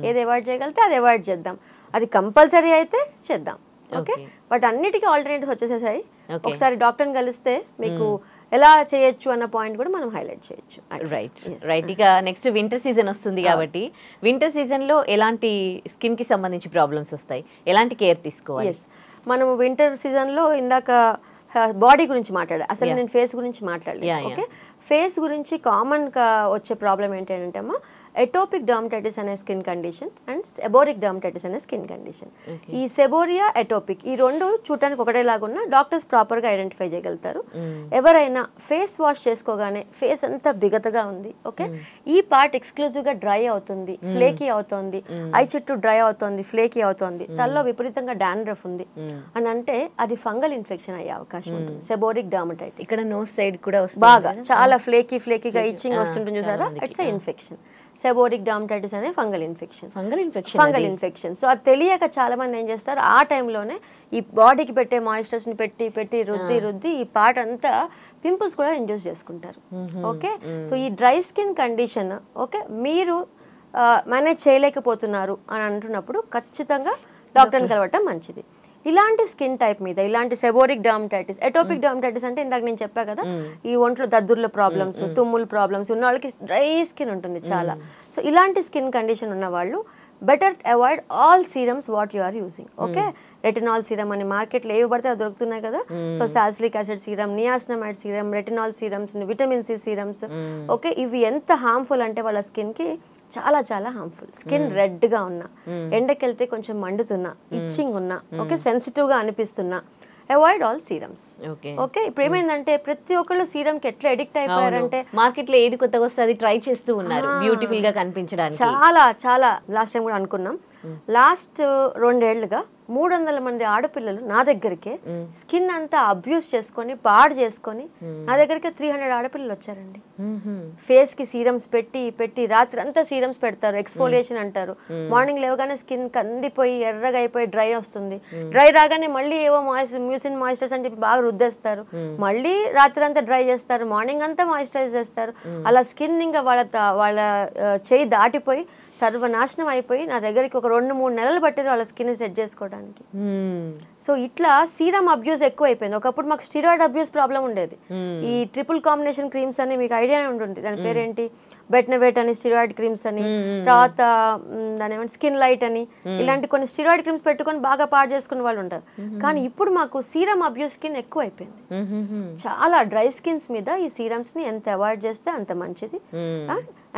ఏది అవాయిడ్ చేయగలిగితే అది అవాయిడ్ చేద్దాం, అది కంపల్సరీ అయితే చేద్దాం. ఓకే, బట్ అన్నిటికీ ఆల్టర్నేటివ్స్ వచ్చేసేసాయి. ఒకసారి డాక్టర్ని కలిస్తే మీకు ఎలా చేయొచ్చు అన్న పాయింట్ కూడా మనం హైలైట్ చేయొచ్చు. రైట్. ఇక నెక్స్ట్ వింటర్ సీజన్ వస్తుంది కాబట్టి వింటర్ సీజన్ లో ఎలాంటి స్కిన్ కి సంబంధించి ప్రాబ్లమ్స్ వస్తాయి, ఎలాంటి కేర్ తీసుకోవాలి? ఎస్, మనము వింటర్ సీజన్ లో ఇందాక బాడీ గురించి మాట్లాడా, అసలు నేను ఫేస్ గురించి మాట్లాడలేదు. ఓకే, ఫేస్ గురించి కామన్ గా వచ్చే ప్రాబ్లం ఏంటంటే అమ్మా, ఎటోపిక్ డర్మటైటిస్ అనే skin condition and seborrhoeic dermatitis అనే స్కిన్ కండిషన్. ఈ సెబోరియా, ఎటోపిక్ ఈ రెండు చూడటానికి ఒకటేలాగా ఉన్న డాక్టర్స్ ప్రాపర్గా ఐడెంటిఫై చేయగలుగుతారు. ఎవరైనా ఫేస్ వాష్ చేసుకోగానే ఫేస్ అంతా బిగతగా ఉంది, ఓకే, ఈ పార్ట్ ఎక్స్క్లూజివ్గా డ్రై అవుతుంది, ఫ్లేకీ అవుతుంది, ఐ చుట్టూ డ్రై అవుతుంది, ఫ్లేకీ అవుతుంది, తలలో విపరీతంగా డాండ్రఫ్ ఉంది అని అంటే అది ఫంగల్ ఇన్ఫెక్షన్ అయ్యే అవకాశం ఉంటుంది. సెబోరిక్ డర్మటైటిస్ ఇక్కడ నోస్ సైడ్ కూడా బాగా చాలా ఫ్లేకీగా ఇచ్చింగ్ వస్తుంటుంది చూసారా, ఇట్స్ ఇన్ఫెక్షన్. సెబోరిక్ డర్మటైటిస్ అనే ఫంగల్ ఇన్ఫెక్షన్. సో అది తెలియక చాలా మంది ఏం చేస్తారు, ఆ టైంలోనే ఈ బాడీకి పెట్టే మాయిశ్చర్స్ ని పెట్టి రుద్ది ఈ పార్ట్ అంతా పింపుల్స్ కూడా ఇండ్యూస్ చేసుకుంటారు. ఓకే, సో ఈ డ్రై స్కిన్ కండిషన్ ఓకే మీరు మేనేజ్ చేయలేకపోతున్నారు అని అంటున్నప్పుడు ఖచ్చితంగా డాక్టర్ని కలవటం మంచిది. ఇలాంటి స్కిన్ టైప్ మీద, ఇలాంటి సెబోరిక్ డర్మటైటిస్, ఎటోపిక్ డర్మటైటిస్ అంటే ఇందాక నేను చెప్పా కదా, ఈ ఒంట్లో దద్దుర్ల ప్రాబ్లమ్స్, తుమ్ముల ప్రాబ్లమ్స్ ఉన్న వాళ్ళకి డ్రై స్కిన్ ఉంటుంది చాలా. సో ఇలాంటి స్కిన్ కండిషన్ ఉన్న వాళ్ళు better avoid all serums what you are using. Okay, retinol serum అని మార్కెట్లో ఏవి పడితే అది దొరుకుతున్నాయి కదా. So salicylic acid serum, niacinamide serum, retinol serums, vitamin C serums, okay, ఇవి ఎంత హార్మ్ఫుల్ అంటే వాళ్ళ స్కిన్కి చాలా చాలా హార్మ్ఫుల్. స్కిన్ రెడ్గా ఉన్నా, ఎండకెళ్తే కొంచెం మండుతున్నా, ఇచ్చింగ్ ఉన్నా, ఓకే, సెన్సిటివ్గా అనిపిస్తున్నా, అవాయిడ్ ఆల్ సీరమ్స్. ఓకే, ఇప్పుడు ఏమైందంటే ప్రతి ఒక్కళ్ళు సీరం కి ఎట్లా అడిక్ట్ అయిపోయారంటే మార్కెట్ లో ఏది కొత్తగా వస్తే అది ట్రై చేస్తూ ఉన్నారు బ్యూటిఫుల్ గా కనిపించడానికి. చాలా లాస్ట్ టైం కూడా అనుకున్నాం, లాస్ట్ 2 ఏళ్లుగా 300 మంది ఆడపిల్లలు నా దగ్గరికే స్కిన్ అంతా అబ్యూస్ చేసుకొని పాడు చేసుకొని నా దగ్గరికి 300 ఆడపిల్లలు వచ్చారండి. ఫేస్ కి సీరమ్స్ పెట్టి రాత్రి అంతా సీరమ్స్ పెడతారు, ఎక్స్ఫోలియేషన్ అంటారు. మార్నింగ్ లేవగానే స్కిన్ కందిపోయి ఎర్రగా అయిపోయి డ్రై వస్తుంది. డ్రై రాగానే మళ్ళీ ఏవో మ్యూసిన్ మాయిశ్చరైజ్ అని చెప్పి బాగా రుద్దేస్తారు, మళ్ళీ రాత్రి అంతా డ్రై చేస్తారు, మార్నింగ్ అంతా మాయిశ్చరైజ్ చేస్తారు. అలా స్కిన్ ఇంకా వాళ్ళ చేయి దాటిపోయి సర్వనాశనం అయిపోయి నా దగ్గరికి ఒక 2-3 నెలలు పట్టేది వాళ్ళ స్కిన్ సెట్ చేసుకోవడానికి. సో ఇట్లా సీరం అబ్యూస్ ఎక్కువ అయిపోయింది. ఒకప్పుడు మాకు స్టిరాయిడ్ అబ్యూస్ ప్రాబ్లం ఉండేది. ఈ ట్రిపుల్ కాంబినేషన్ క్రీమ్స్ అని మీకు ఐడియా ఉంటుంది, దాని పేరేంటి, బెట్నవేట్ అని స్టిరాయిడ్ క్రీమ్స్ అని, తర్వాత దాని ఏమంటే స్కిన్ లైట్ అని, ఇలాంటి కొన్ని స్టిరాయిడ్ క్రీమ్స్ పెట్టుకొని బాగా పాడు చేసుకునే వాళ్ళు ఉంటారు. కానీ ఇప్పుడు మాకు సీరం అబ్యూస్ స్కిన్ ఎక్కువ అయిపోయింది. చాలా డ్రై స్కిన్స్ మీద ఈ సీరమ్స్ ని ఎంత అవాయిడ్ చేస్తే అంత మంచిది.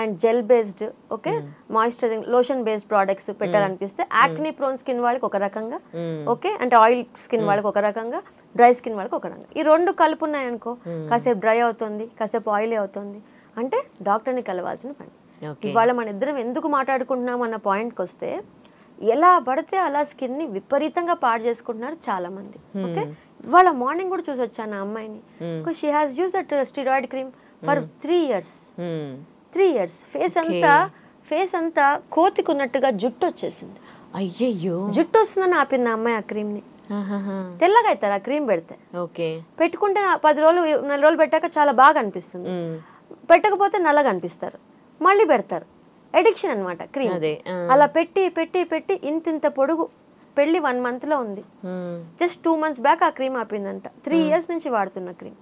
And gel based okay moisturising lotion based products పెట్టాలనిపిస్తే యాక్ని ప్రోన్ స్కిన్ వాళ్ళకి ఒక రకంగా, ఓకే, అంటే ఆయిల్ స్కిన్ వాళ్ళకి ఒక రకంగా, డ్రై స్కిన్ వాళ్ళకి ఒక రకంగా. ఈ 2 కలిపి ఉన్నాయనుకో, కాసేపు డ్రై అవుతుంది, కాసేపు ఆయిలీ అవుతుంది అంటే డాక్టర్ని కలవాల్సిన పని. ఇవాళ మన ఇద్దరం ఎందుకు మాట్లాడుకుంటున్నాం అన్న పాయింట్కి వస్తే, ఎలా పడితే అలా స్కిన్ ని విపరీతంగా పాడు చేసుకుంటున్నారు చాలా మంది. ఓకే, ఇవాళ మార్నింగ్ కూడా చూసి వచ్చాను ఆ అమ్మాయిని, she has use that steroid cream for 3 years. 3 years face అంతా కోతికున్నట్టుగా జుట్టు వచ్చేసింది. అయ్యయ్యో, జుట్టు వస్తుందని ఆపింది ఆ అమ్మాయి ఆ క్రీమ్ ని. తెల్లగా అవుతారు ఆ క్రీమ్ పెడితే. పెట్టుకుంటే 10 రోజులు 4 రోజులు పెట్టాక చాలా బాగా అనిపిస్తుంది, పెట్టకపోతే నల్లగా అనిపిస్తారు, మళ్ళీ పెడతారు. ఎడిక్షన్ అనమాట క్రీమ్. అలా పెట్టి ఇంత పొడుగు పెళ్లి 1 month లో ఉంది, జస్ట్ 2 months బ్యాక్ ఆ క్రీమ్ ఆపిందంట. 3 years నుంచి వాడుతున్న క్రీమ్.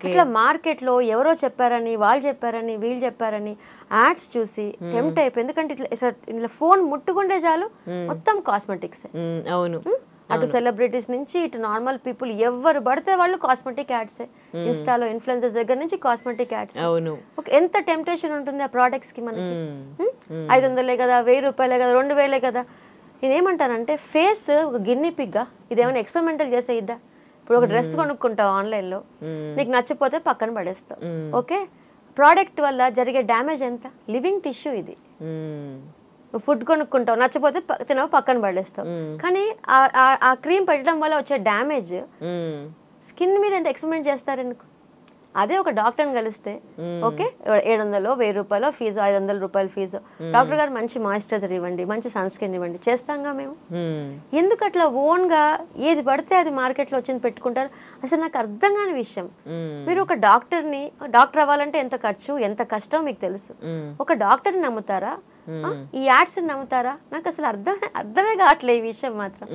ఇట్లా మార్కెట్ లో ఎవరో చెప్పారని, వాళ్ళు చెప్పారని, వీళ్ళు చెప్పారని యాడ్స్ చూసి టెంప్ట్ అయిపోయి, ఎందుకంటే ఇట్లా ఫోన్ ముట్టుకుంటే చాలు మొత్తం కాస్మెటిక్స్. అవును, అటు సెలబ్రిటీస్ నుంచి ఇటు నార్మల్ పీపుల్ ఎవరు పడితే వాళ్ళు కాస్మెటిక్ యాడ్స్. ఇన్స్టాలో ఇన్ఫ్లుయెన్సర్స్ దగ్గర నుంచి కాస్మెటిక్ యాడ్స్. ఎంత టెంప్టేషన్ ఉంటుంది ఆ ప్రోడక్ట్స్ కి మనకి. 500 కదా, 1000 రూపాయలే కదా, 2000 కదా. నేనేమంటానంటే ఫేస్ ఒక గిన్ని పిగ్గా, ఇదేమైనా ఎక్స్పెరిమెంటల్ చేసే ఇద్దా. ఇప్పుడు ఒక డ్రెస్ కొనుక్కుంటావు ఆన్లైన్లో, నీకు నచ్చిపోతే పక్కన పడేస్తావు. ఓకే, ప్రోడక్ట్ వల్ల జరిగే డ్యామేజ్ ఎంత, లివింగ్ టిష్యూ ఇది. ఫుడ్ కొనుక్కుంటావు, నచ్చపోతే తినవు, పక్కన పడేస్తావు. కానీ ఆ క్రీమ్ పెట్టడం వల్ల వచ్చే డ్యామేజ్ స్కిన్ మీద ఎంత ఎక్స్పెరిమెంట్ చేస్తారు ఎందుకు? అదే ఒక డాక్టర్ని కలిస్తే ఓకే 700 1000 రూపాయలు ఫీజు, 500 రూపాయలు ఫీజు, డాక్టర్ గారు మంచి మాయిశ్చరైజర్ ఇవ్వండి, మంచి సన్ స్క్రీన్ ఇవ్వండి, చేస్తాంగా మేము. ఎందుకు అట్లా ఓన్గా ఏది పడితే అది మార్కెట్లో వచ్చింది పెట్టుకుంటారు? అసలు నాకు అర్థం కాని విషయం. మీరు ఒక డాక్టర్ అవ్వాలంటే ఎంత ఖర్చు, ఎంత కష్టం మీకు తెలుసు. ఒక డాక్టర్ని నమ్ముతారా? ఈ యాడ్స్ నమ్ముతారా? నాకు అసలు అర్థమే కావట్లేదు ఈ విషయం మాత్రం.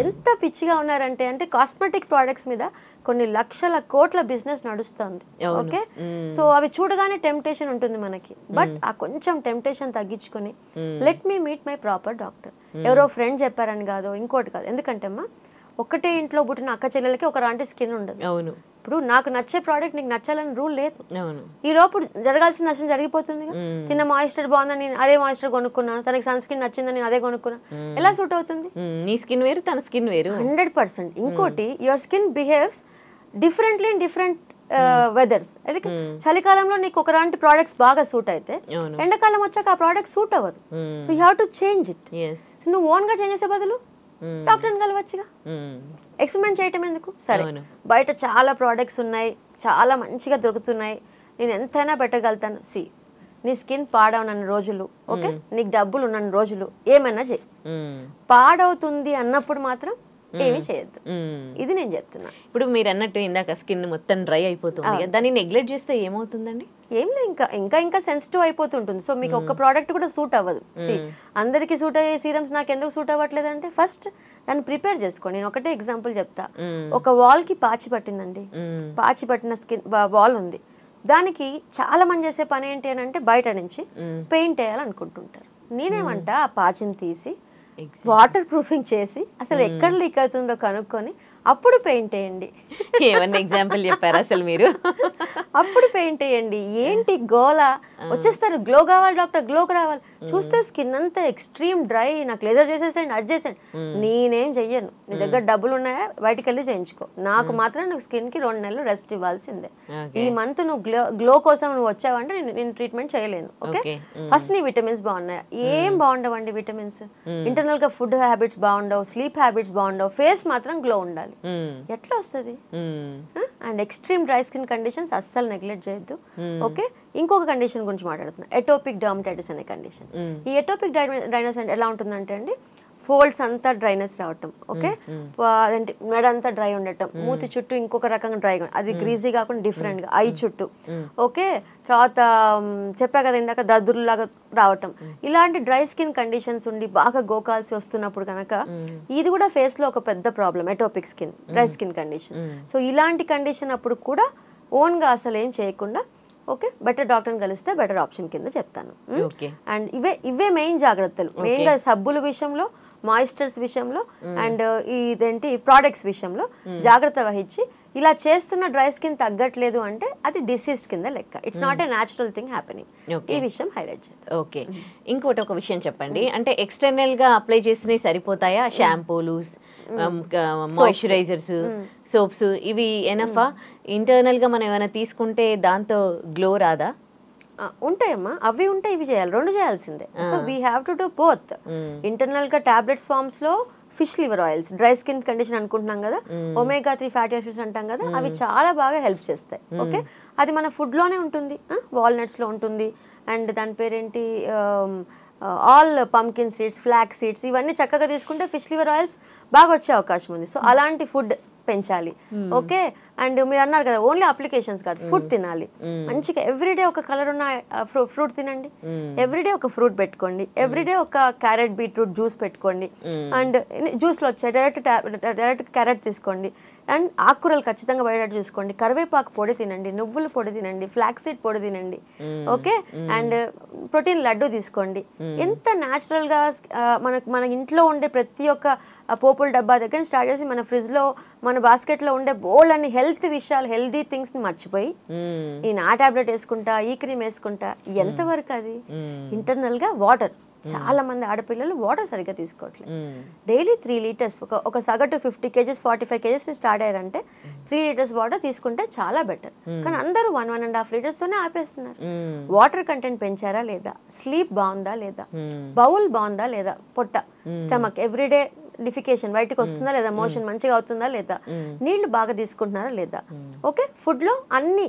ఎంత పిచ్చిగా ఉన్నారంటే అంటే కాస్మెటిక్ ప్రోడక్ట్స్ మీద కొన్ని లక్షల కోట్ల బిజినెస్ నడుస్తుంది. ఓకే, సో అవి చూడగానే టెంప్టేషన్ ఉంటుంది మనకి. బట్ ఆ కొంచెం టెంప్టేషన్ తగ్గించుకొని let me meet my proper doctor. ఎవరో ఫ్రెండ్ చెప్పారని కాదు, ఇంకోటి కాదు. ఎందుకంటే అమ్మా ఒకటే ఇంట్లో పుట్టిన అక్క చెల్లెలకి ఒక లాంటి స్కిన్ ఉండదు. అవును, ఇప్పుడు నాకు నచ్చే ప్రోడక్ట్ నీకు నచ్చాలని రూల్ లేదు. ఈ లోపు జరగాల్సిన నష్టం జరిగిపోతుంది. తిన్న మాయిశ్చర్ బాగుందని నేను అదే మాయిశ్చర్ కొనుక్కున్నాను, తనకి సన్ స్క్రీన్ నచ్చిందని నేను అదే కొనుక్కున్నాను, ఎలా సూట్ అవుతుంది? నీ స్కిన్ వేరు, తన స్కిన్ వేరు. 100%. ఇంకోటి your skin behaves differently in different weathers. చలికాలంలో నీకు ఒకలాంటి ప్రోడక్ట్స్ బాగా సూట్ అయితే ఎండాకాలం వచ్చాక ఆ ప్రోడక్ట్ సూట్ అవ్వదు. So you have to change it. నువ్వు ఓన్ గా చేంజ్ చేసే బదులు డాక్టర్ని కలవచ్చుగా, ఎక్స్పెరిమెంట్ చేయటం ఎందుకు? సరే, బయట చాలా ప్రోడక్ట్స్ ఉన్నాయి, చాలా మంచిగా దొరుకుతున్నాయి, నేను ఎంతైనా పెట్టగలుగుతాను. నీ స్కిన్ పాడవునన్న రోజులు, ఓకే, నీకు డబ్బులు ఉన్న రోజులు ఏమైనా చేయి. పాడవుతుంది అన్నప్పుడు మాత్రం ఏమీ చేయొద్దు. ఇది నేను చెప్తున్నా. ఇప్పుడు మీరు అన్నట్టు ఇందాక స్కిన్ మొత్తం డ్రై అయిపోతుంది, దాన్ని నెగ్లెక్ట్ చేస్తే ఏమవుతుందండి? ఏం లేదు, ఇంకా సెన్సిటివ్ అయిపోతుంటుంది. సో మీకు ఒక్క ప్రోడక్ట్ కూడా సూట్ అవ్వదు. అందరికి సూట్ అయ్యే సీరమ్స్ నాకు ఎందుకు సూట్ అవ్వట్లేదు అంటే ఫస్ట్ దాన్ని ప్రిపేర్ చేసుకోండి. నేను ఒకటే ఎగ్జాంపుల్ చెప్తా. ఒక వాల్ కి పాచి పట్టిందండి, పాచి పట్టిన స్కిన్ వాల్ ఉంది. దానికి చాలా మంది చేసే పని ఏంటి అని అంటే బయట నుంచి పెయింట్ వేయాలనుకుంటుంటారు. నేనేమంటా ఆ పాచిని తీసి వాటర్ ప్రూఫింగ్ చేసి అసలు ఎక్కడ లీక్ అవుతుందో కనుక్కొని అప్పుడు పెయింట్ వేయండి. ఏమన్నా ఎగ్జాంపుల్ చెప్పారు అసలు మీరు? అప్పుడు పెయింట్ వేయండి. ఏంటి గోల వచ్చేస్తారు, గ్లో కావాలి డాక్టర్, గ్లోకి రావాలి. చూస్తే స్కిన్ అంతా ఎక్స్ట్రీమ్ డ్రై, నాకు లేజర్ చేసేసేయండి, అది చేసేయండి. నేనేం చెయ్యను. నీ దగ్గర డబ్బులు ఉన్నాయా బయటికి వెళ్ళి చేయించుకో. నాకు మాత్రం నువ్వు స్కిన్ కి 2 నెలలు రెస్ట్ ఇవ్వాల్సిందే. ఈ మంత్ నువ్వు గ్లో కోసం నువ్వు వచ్చావంటే నేను ట్రీట్మెంట్ చేయలేను. ఓకే, ఫస్ట్ నీ విటమిన్స్ బాగున్నాయా? ఏం బాగుండవండి విటమిన్స్. ఇంటర్నల్ గా ఫుడ్ హ్యాబిట్స్ బాగుండవు, స్లీప్ హ్యాబిట్స్ బాగుండవు, ఫేస్ మాత్రం గ్లో ఉండాలి. ఎట్లా వస్తుంది? And extreme dry skin conditions అస్సలు నెగ్లెక్ట్ చేయొద్దు. ఓకే, ఇంకొక కండిషన్ గురించి మాట్లాడుతున్నా, ఎటోపిక్ డర్మటైటిస్ అనే కండిషన్. ఈ ఎటోపిక్ డ్రైనెస్ అంటే ఎలా ఉంటుందంటే అండి, ఫోల్డ్స్ అంతా డ్రైనెస్ రావటం, ఓకే, అదేంటి మెడ అంతా డ్రై ఉండటం, మూతి చుట్టూ ఇంకొక రకంగా డ్రైగా, అది గ్రీజీ కాకుండా డిఫరెంట్ గా, ఐ చుట్టూ, ఓకే, తర్వాత చెప్పా కదా ఇందాక దద్దుర్లాగా రావటం. ఇలాంటి డ్రై స్కిన్ కండిషన్స్ ఉండి బాగా గోకాల్సి వస్తున్నప్పుడు కనుక ఇది కూడా ఫేస్ లో ఒక పెద్ద problem, atopic skin dry skin condition. So ఇలాంటి కండిషన్ అప్పుడు కూడా ఓన్ గా అసలు ఏం చేయకుండా ఓకే బెటర్ డాక్టర్ని కలిస్తే బెటర్ ఆప్షన్ కింద చెప్తాను. అండ్ ఇవే మెయిన్ జాగ్రత్తలు. మెయిన్ గా సబ్బుల విషయంలో, మాయిశ్చర్స్ విషయంలో అండ్ ఇదేంటి ప్రోడక్ట్స్ విషయంలో జాగ్రత్త వహించి ఇలా చేస్తున్న డ్రై స్కిన్ తగ్గట్లేదు అంటే అది డిసీజ్ కింద లెక్క. It's not a natural thing happening. ఈ విషయం హైలైట్ చేద్దాం. ఓకే, ఇంకోటి ఒక విషయం చెప్పండి, అంటే ఎక్స్టర్నల్ గా అప్లై చేసినవి సరిపోతాయా? షాంపూలు, మాయిశ్చరైజర్స్, సోప్స్ ఇవి ఎనఫా? ఇంటర్నల్ గా మనం ఏమైనా తీసుకుంటే దాంతో గ్లో రాదా? ఉంటాయమ్మా, అవి ఉంటాయి, ఇవి చేయాలి, రెండు చేయాల్సిందే. So we have to do both. Internal గా టాబ్లెట్స్ ఫార్మ్స్ లో fish liver oils, dry skin condition అనుకుంటున్నాం కదా, ఒమేగా 3 ఫ్యాటీ యాసిడ్స్ అంటాం కదా, అవి చాలా బాగా హెల్ప్ చేస్తాయి. ఓకే, అది మన ఫుడ్ లోనే ఉంటుంది, వాల్నట్స్ లో ఉంటుంది. అండ్ దాని పేరేంటి, all pumpkin seeds, flax seeds, ఇవన్నీ చక్కగా తీసుకుంటే ఫిష్ లివర్ ఆయిల్స్ బాగా వచ్చే అవకాశం ఉంది. సో అలాంటి ఫుడ్ పెంచాలి. ఓకే, అండ్ మీరు అన్నారు కదా ఓన్లీ అప్లికేషన్స్ కాదు, ఫుడ్ తినాలి మంచిగా. ఎవ్రీడే ఒక కలర్ ఉన్న ఫ్రూట్ తినండి, ఎవ్రీడే ఒక ఫ్రూట్ పెట్టుకోండి, ఎవ్రీడే ఒక క్యారెట్ బీట్రూట్ జ్యూస్ పెట్టుకోండి. అండ్ జ్యూస్లో వచ్చాయి డైరెక్ట్ క్యారెట్ తీసుకోండి. అండ్ ఆకుకూరలు ఖచ్చితంగా పడేటట్టు చూసుకోండి. కరివేపాకు పొడి తినండి, నువ్వుల పొడి తినండి, ఫ్లాక్ సీడ్ పొడి తినండి. ఓకే, అండ్ ప్రోటీన్ లడ్డు తీసుకోండి. ఎంత న్యాచురల్ గా మన ఇంట్లో ఉండే ప్రతి ఒక్క పోపుల డబ్బా దగ్గర స్టార్ట్ చేసి మన ఫ్రిడ్జ్ లో, మన బాస్కెట్ లో ఉండే బోల్డ్ అన్ని హెల్త్ విషయాలు, హెల్దీ థింగ్స్ ని మర్చిపోయి ఈ నా టాబ్లెట్ వేసుకుంటా, ఈ క్రీమ్ వేసుకుంటా, ఎంతవరకు అది? ఇంటర్నల్ గా వాటర్ చాలా మంది ఆడపిల్లలు వాటర్ సరిగ్గా తీసుకోవట్లేదు. డైలీ 3 లీటర్స్, ఒక సగటు 50 kgs 45 kgs స్టార్ట్ అయ్యారంటే 3 లీటర్స్ వాటర్ తీసుకుంటే చాలా బెటర్. కానీ అందరూ 1.5 లీటర్స్ తోనే ఆపేస్తున్నారు. వాటర్ కంటెంట్ పెంచారా లేదా, స్లీప్ బాగుందా లేదా, బౌల్ బాగుందా లేదా, పొట్ట స్టమక్ ఎవ్రీడే డిఫికేషన్ బయటకు వస్తుందా లేదా, మోషన్ మంచిగా అవుతుందా లేదా, నీళ్లు బాగా తీసుకుంటున్నారా లేదా, ఓకే ఫుడ్ లో అన్ని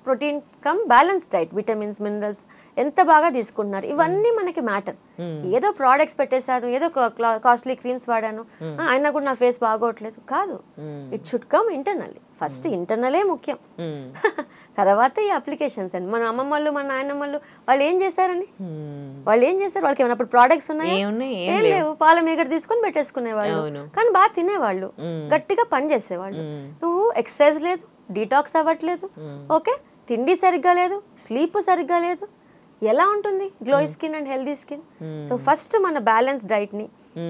protein come balance diet, vitamins minerals ఎంత బాగా తీసుకుంటున్నారు, ఇవన్నీ మనకి మ్యాటర్. ఏదో ప్రోడక్ట్స్ పెట్టేశారు, ఏదో కాస్ట్లీ క్రీమ్స్ వాడాను అయినా కూడా నా ఫేస్ బాగోట్లేదు కాదు. It should come internally. First ఇంటర్నలే ముఖ్యం, తర్వాత ఈ అప్లికేషన్స్ అండి. మన అమ్మమ్మ వాళ్ళు మన నాయనమ్మ వాళ్ళు ఏం చేశారని, వాళ్ళకి ఏమైనా అప్పుడు ప్రోడక్ట్స్ ఉన్నాయి ఏం లేవు, పాల మీగడ తీసుకొని పెట్టేసుకునేవాళ్ళు, కానీ బాగా తినేవాళ్ళు, గట్టిగా పని చేసేవాళ్ళు. నువ్వు ఎక్సర్సైజ్ లేదు, డీటాక్స్ అవ్వట్లేదు, ఓకే తిండి సరిగ్గా లేదు, స్లీప్ సరిగ్గా లేదు, ఎలా ఉంటుంది glow skin and healthy skin? So first మన బ్యాలెన్స్ డైట్ని,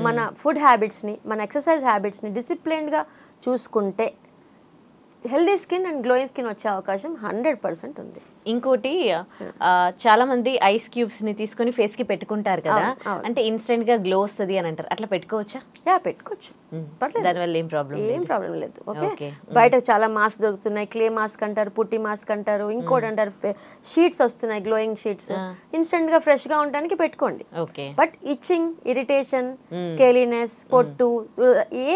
మన ఫుడ్ హ్యాబిట్స్ని, మన ఎక్సర్సైజ్ హ్యాబిట్స్ని డిసిప్లిన్డ్గా చూసుకుంటే healthy skin and glowing skin వచ్చే అవకాశం 100% ఉంది. ఇంకోటి చాలా మంది ఐస్ క్యూబ్స్ ని తీసుకొని ఫేస్ కి పెట్టుకుంటారు కదా, అంటే ఇన్స్టెంట్ గా గ్లో వస్తుంది అని అంటారు, అట్లా పెట్టుకోవచ్చా? పెట్టుకోవచ్చు, దానివల్ల ఏం ప్రాబ్లం లేదు. ఓకే బయట చాలా మాస్క్ దొరుకుతున్నాయి, క్లే మాస్క్ అంటారు, పుట్టి మాస్క్ అంటారు, ఇంకోటి అంటారు, షీట్స్ వస్తున్నాయి, గ్లోయింగ్ షీట్స్, ఇన్స్టెంట్ గా ఫ్రెష్ గా ఉండడానికి పెట్టుకోండి. బట్ ఇచ్చింగ్, ఇరిటేషన్, స్కేలీనెస్, పొట్టు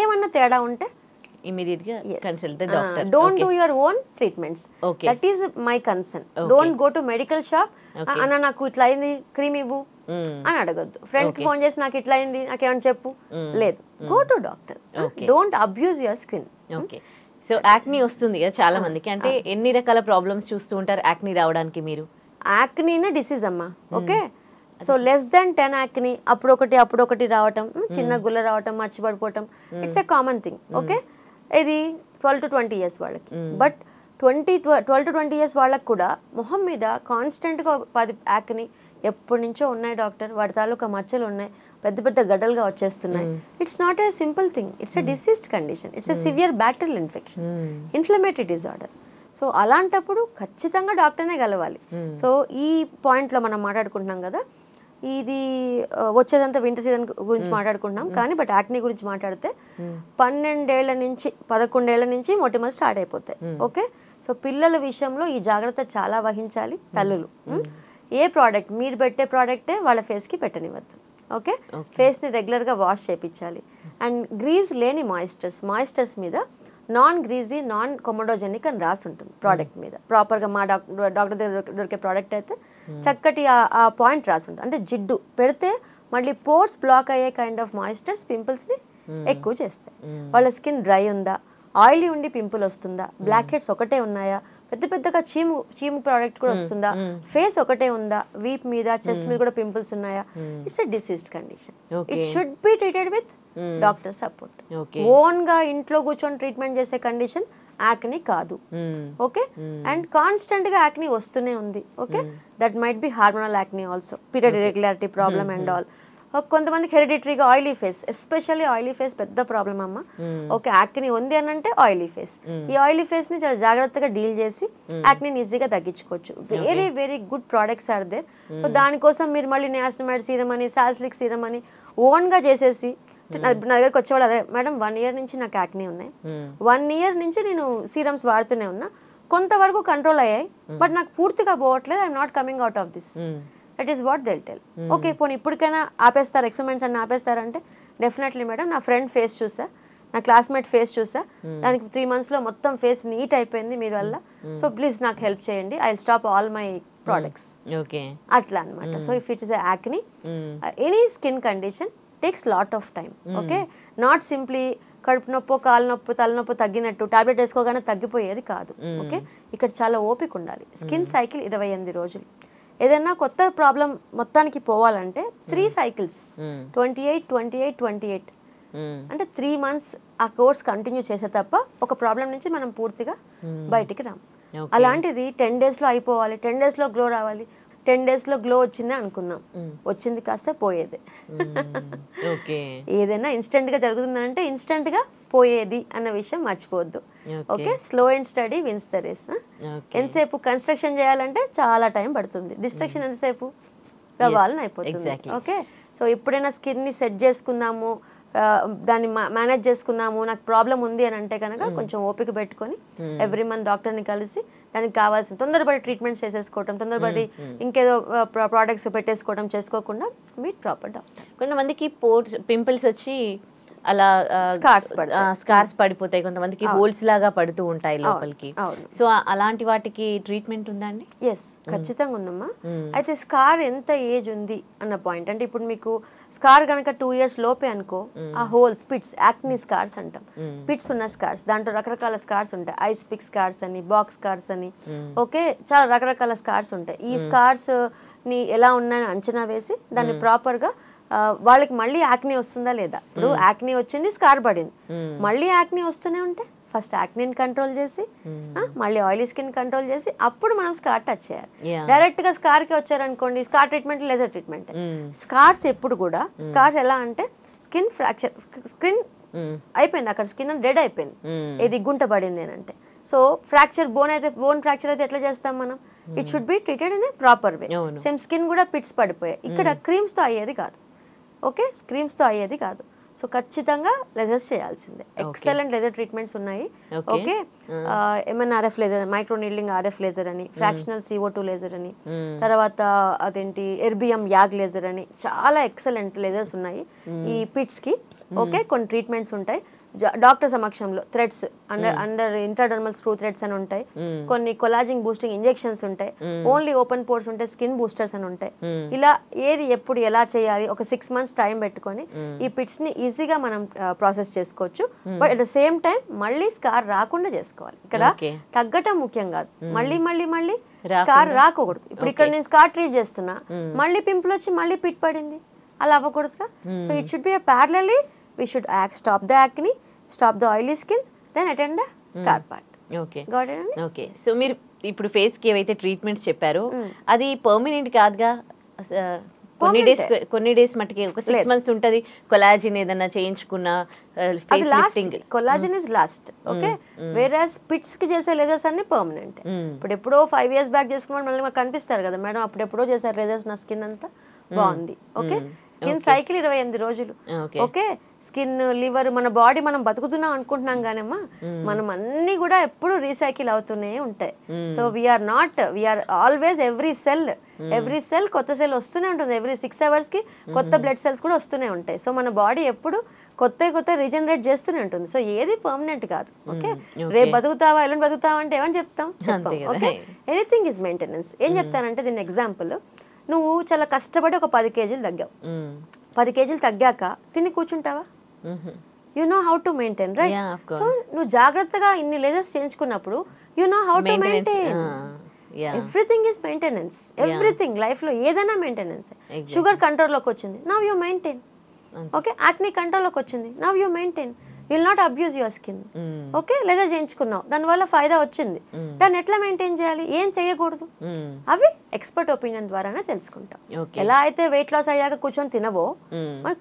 ఏమన్నా తేడా ఉంటే immediate ga consult the doctor. Don't do your own treatments. That is my concern. Don't go to medical shop అన్న నాకు ఇట్లా అయింది క్రీమ్ ఇవ్వు అని అడగద్దు. ఫ్రెండ్ కి ఫోన్ చేసి నాకు ఇట్లా అయింది నాకేమని చెప్పు, లేదు, go to doctor. Don't abuse your skin. Okay so acne వస్తుంది కదా చాలా మందికి, అంటే ఎన్ని రకాల ప్రాబ్లమ్స్ చూస్తూ ఉంటారు యాక్నీ రావడానికి మీరు? యాక్నీనే డిసీజ్ అమ్మా, okay so less than 10 acne అప్పుడొకటి రావటం, చిన్న గుల్ల రావటం, మర్చిపడిపోవటం, it's a common thing. Okay ఇది 12 to 20 years వాళ్ళకి. బట్ 12 to 20 years వాళ్ళకి కూడా మొహం మీద కాన్స్టెంట్గా 10 యాక్ని ఎప్పటి నుంచో ఉన్నాయి డాక్టర్, వాటి తాలూకా మచ్చలు ఉన్నాయి, పెద్ద పెద్ద గడ్డలుగా వచ్చేస్తున్నాయి. It's not a simple thing, it's a diseased condition, it's a severe bacterial infection, inflammatory disorder. So అలాంటప్పుడు ఖచ్చితంగా డాక్టర్నే కలవాలి. సో ఈ పాయింట్లో మనం మాట్లాడుకుంటున్నాం కదా, ఇది వచ్చేదంతా వింటర్ సీజన్ గురించి మాట్లాడుకుంటున్నాం, కానీ బట్ యాక్నీ గురించి మాట్లాడితే 12 ఏళ్ల నుంచి 11 ఏళ్ల నుంచి మొటిమలు స్టార్ట్ అయిపోతాయి. ఓకే సో పిల్లల విషయంలో ఈ జాగ్రత్త చాలా వహించాలి తల్లులు. ఏ ప్రోడక్ట్ మీరు పెట్టే ప్రోడక్టే వాళ్ళ ఫేస్కి పెట్టనివ్వద్దు. ఓకే ఫేస్ని రెగ్యులర్గా వాష్ చేయించాలి. అండ్ గ్రీజ్ లేని మాయిస్చర్స్ మీద నాన్ గ్రీజీ నాన్ కొమోడోజెనిక్ అని రాసి ఉంటుంది ప్రోడక్ట్ మీద. ప్రాపర్గా మా డాక్టర్ దగ్గర దొరికే ప్రోడక్ట్ అయితే చక్కటి ఆ పాయింట్ రాసి ఉంటుంది. అంటే జిడ్డు పెడితే మళ్ళీ పోర్స్ బ్లాక్ అయ్యే కైండ్ ఆఫ్ మాయిస్చర్స్ పింపుల్స్ని ఎక్కువ చేస్తాయి. వాళ్ళ స్కిన్ డ్రై ఉందా, ఆయిలీ ఉండి పింపుల్ వస్తుందా, బ్లాక్ హెడ్స్ ఒకటే ఉన్నాయా, పెద్దగా చీము ప్రోడక్ట్ కూడా వస్తుందా, ఫేస్ ఒకటే ఉందా, వీప్ మీద చెస్ట్ మీద కూడా పింపుల్స్ ఉన్నాయా, it's a diseased condition. It should be treated with doctor support. Own గా ఇంట్లో కూర్చొని ట్రీట్మెంట్ చేసే కండిషన్ యాక్నీ కాదు. ఓకే అండ్ కాన్స్టెంట్ గా యాక్నీ వస్తూనే ఉంది. Okay that might be hormonal acne also, period irregularity problem and all. కొంతమందికి హెరిడిటరీగా oily face, especially oily face పెద్ద ప్రాబ్లం అమ్మ. ఓకే యాక్నీ ఉంది అని అంటే ఆయిలీ ఫేస్, ఈ ఆయిలీ ఫేస్ ని చాలా జాగ్రత్తగా డీల్ చేసి యాక్నీని ఈజీగా తగ్గించుకోవచ్చు. Very very good products are there. So దానికోసం మీరు మళ్ళీ నియాసినమైడ్ సీరం అని, సాలిసిలిక్ సీరం అని ఓన్ గా చేసేసి నా దగ్గరకు వచ్చేవాళ్ళు అదే మేడం 1 year నుంచి నాకు యాక్నీ ఉన్నాయి, 1 year నుంచి నేను సీరమ్స్ వాడుతూనే ఉన్నా, కొంతవరకు కంట్రోల్ అయ్యాయి, బట్ నాకు పూర్తిగా పోవట్లేదు, I'm not coming out of this. That is what they tell. Okay పోనీ ఇప్పటికైనా ఆపేస్తారు, ఎక్స్పెరిమెంట్స్ అన్ని ఆపేస్తారంటే డెఫినెట్లీ మేడం నా ఫ్రెండ్ ఫేస్ చూసా, నా క్లాస్మేట్ ఫేస్ చూసా, దానికి 3 months లో మొత్తం ఫేస్ నీట్ అయిపోయింది మీ వల్ల, సో ప్లీజ్ నాకు హెల్ప్ చేయండి, I will stop all my products. Okay. అట్లా అన్నమాట. So if it is acne, any skin condition takes lot of time. Okay, not simply కడుపు నొప్పో కాలు నొప్పి తలనొప్పి తగ్గినట్టు టాబ్లెట్ వేసుకోగానే తగ్గిపోయేది కాదు. ఓకే ఇక్కడ చాలా ఓపిక ఉండాలి. స్కిన్ సైకిల్ 28 రోజులు. ఏదైనా కొత్త ప్రాబ్లం మొత్తానికి పోవాలంటే 3 cycles, 28 అంటే 3 months ఆ కోర్స్ కంటిన్యూ చేసే తప్ప ఒక ప్రాబ్లం నుంచి మనం పూర్తిగా బయటికి రాము. అలాంటిది 10 days లో అయిపోవాలి, 10 days లో గ్లో రావాలి, 10 days లో గ్లో వచ్చిందే అనుకున్నాం, వచ్చింది కాస్త పోయేది. ఏదైనా ఇన్స్టెంట్ గా జరుగుతుందంటే ఇన్స్టెంట్ గా పోయేది అన్న విషయం మర్చిపోవద్దు. Okay slow and steady wins the race. ఎంతసేపు కన్స్ట్రక్షన్ చేయాలంటే చాలా టైం పడుతుంది, డిస్ట్రక్షన్ ఎంతసేపు గబాలని అయిపోతుంది. ఓకే సో ఎప్పుడైనా స్కిన్ని సెట్ చేసుకుందాము, దాన్ని మేనేజ్ చేసుకుందాము, నాకు ప్రాబ్లం ఉంది అని అంటే కనుక కొంచెం ఓపిక పెట్టుకొని ఎవ్రీ మంత్ డాక్టర్ని కలిసి దానికి కావాల్సిన తొందరపడి ట్రీట్మెంట్స్ చేసేసుకోవటం, తొందరపడి ఇంకేదో ప్రోడక్ట్స్ పెట్టేసుకోవడం చేసుకోకుండా మీట్ ప్రాపర్ డాక్టర్. కొంతమందికి పింపుల్స్ వచ్చి అలా స్కార్స్ పడిపోతాయి, కొంతమందికి హోల్స్ లాగా పడుతూ ఉంటాయి లోపలికి. సో అలాంటి వాటికి ట్రీట్మెంట్ ఉందా అండి? ఎస్, ఖచ్చితంగా ఉందమ్మా. అయితే స్కార్ ఎంత ఏజ్ ఉంది అన్న పాయింట్. అంటే ఇప్పుడు మీకు స్కార్ కనుక 2 years లోపే అనుకో, ఆ హోల్స్ పిట్స్, యాక్ని స్కార్స్ అంటాం, పిట్స్ ఉన్న స్కార్స్, దాంట్లో రకరకాల స్కార్స్ ఉంటాయి, ఐస్ పిక్ స్కార్స్ అని, బాక్స్ స్కార్స్ అని, ఓకే, చాలా రకరకాల స్కార్స్ ఉంటాయి. ఈ స్కార్స్ ని ఎలా ఉన్నాయని అంచనా వేసి దాన్ని ప్రాపర్ గా వాళ్ళకి మళ్ళీ యాక్ని వస్తుందా లేదా. ఇప్పుడు యాక్ని వచ్చింది, స్కార్ పడింది, మళ్ళీ యాక్ని వస్తూనే ఉంటే ఫస్ట్ యాక్నిని కంట్రోల్ చేసి మళ్ళీ ఆయిలీ స్కిన్ కంట్రోల్ చేసి అప్పుడు మనం స్కార్ టచ్ చేయాలి. డైరెక్ట్ గా స్కార్ కి వచ్చారనుకోండి, scar treatment laser treatment. Scars ఎప్పుడు కూడా, స్కార్స్ ఎలా అంటే స్కిన్ ఫ్రాక్చర్, స్కిన్ అయిపోయింది, అక్కడ స్కిన్ డెడ్ అయిపోయింది, ఇది గుంట పడింది అని అంటే. సో ఫ్రాక్చర్ బోన్ అయితే, బోన్ ఫ్రాక్చర్ అయితే ఎట్లా చేస్తాం మనం? It should be treated in a proper way. Same skin కూడా పిట్స్ పడిపోయాయి, ఇక్కడ క్రీమ్స్ తో అయ్యేది కాదు, ఓకే, క్రీమ్స్ తో అయ్యేది కాదు. సో ఖచ్చితంగా లెజర్స్ చేయాల్సిందే. ఎక్సలెంట్ లెజర్ ట్రీట్మెంట్స్ ఉన్నాయి, okay. MNRF laser, micro needling RF laser అని, ఫ్రాక్షనల్ CO2 లేజర్ అని, తర్వాత అదేంటి ఎర్బియం యాగ్ లేజర్ అని, చాలా ఎక్సలెంట్ లేజర్స్ ఉన్నాయి ఈ పిట్స్ కి, ఓకే. కొన్ని ట్రీట్మెంట్స్ ఉంటాయి డాక్టర్ సమక్షంలో. Threads under intradermal screw threads అని ఉంటాయి, కొన్ని కొలాజింగ్ బూస్టింగ్ ఇంజెక్షన్స్ ఉంటాయి, ఓన్లీ ఓపెన్ పోర్స్ ఉంటాయి, స్కిన్ బూస్టర్స్ అని ఉంటాయి. ఇలా ఏది ఎప్పుడు ఎలా చేయాలి, ఒక 6 months టైం పెట్టుకొని ఈ పిట్స్ ని ఈజీగా మనం ప్రాసెస్ చేసుకోవచ్చు. But at the same time మళ్ళీ స్కార్ రాకుండా చేసుకోవాలి. ఇక్కడ తగ్గటం ముఖ్యం కాదు, మళ్ళీ మళ్ళీ మళ్ళీ స్కార్ రాకూడదు. ఇప్పుడు ఇక్కడ నేను స్కార్ ట్రీట్ చేస్తున్నా, మళ్ళీ పింపుల్ వచ్చి మళ్ళీ పిట్ పడింది, అలా అవ్వకూడదుగా. So it should be parallelly, we should stop the acne, stop the oily skin, then attend the scar part. Okay, got it అండి? ఓకే. సో మీరు ఇప్పుడు ఫేస్ కి ఏవైతే ట్రీట్మెంట్స్ చెప్పారో అది పర్మనెంట్ కాదుగా, కొన్ని డేస్ మట్టుకే, ఒక 6 months ఉంటది. కొలాజిన్ ఏదైనా చేయించుకున్న అది lost, collagen is lost, okay. Various pits కి చేసే లేజర్స్ అన్ని పర్మనెంట్. ఇప్పుడు ఎప్పుడో 5 years బ్యాక్ చేసుకున్న మళ్ళీ మాకు కనిపిస్తారు కదా, మేడం అప్పుడు ఎప్పుడో చేశారు లేజర్స్, నా స్కిన్ అంతా బాగుంది, ఓకే. స్కిన్ సైకిల్ 28 రోజులు, ఓకే. స్కిన్, లివర్, మన బాడీ మనం బతుకుతున్నాం అనుకుంటున్నాం కానమ్మా, మనం అన్ని కూడా ఎప్పుడు రీసైకిల్ అవుతూనే ఉంటాయి. So we are always every cell కొత్త సెల్ వస్తూనే ఉంటుంది, ఎవ్రీ 6 hours కి కొత్త బ్లడ్ సెల్స్ కూడా వస్తూనే ఉంటాయి. సో మన బాడీ ఎప్పుడు కొత్త రీజనరేట్ చేస్తూనే ఉంటుంది. సో ఏది పర్మనెంట్ కాదు, ఓకే. రేపు బతుకుతావా, ఎల్లుండి బతుకుతావా అంటే ఏమని చెప్తాం, ఓకే. Anything is maintenance. ఏం చెప్తానంటే దీని ఎగ్జాంపుల్, నువ్వు చాలా కష్టపడి ఒక 10 kgs తగ్గావు, 10 kgs తగ్గాక తిని కూర్చుంటావా? You know how to maintain, right? So నువ్వు జాగ్రత్తగా ఇన్ని లేజర్స్ చేయించుకున్నప్పుడు you know how to maintain. Everything is maintenance, everything life లో ఏదైనా మెయింటెనెన్స్. షుగర్ కంట్రోల్లోకి వచ్చింది, now you maintain, okay. Acne కంట్రోల్లోకి వచ్చింది, now you maintain. Will not abuse your skin, okay. Laser చేయించుకున్నావు, దానివల్ల ఫైదా వచ్చింది, దాన్ని ఎట్లా మెయింటైన్ చేయాలి, ఏం చేయకూడదు, అవి ఎక్స్పర్ట్ ఒపీనియన్ ద్వారానే తెలుసుకుంటాం. ఎలా అయితే వెయిట్ లాస్ అయ్యాక కూర్చొని తినవో,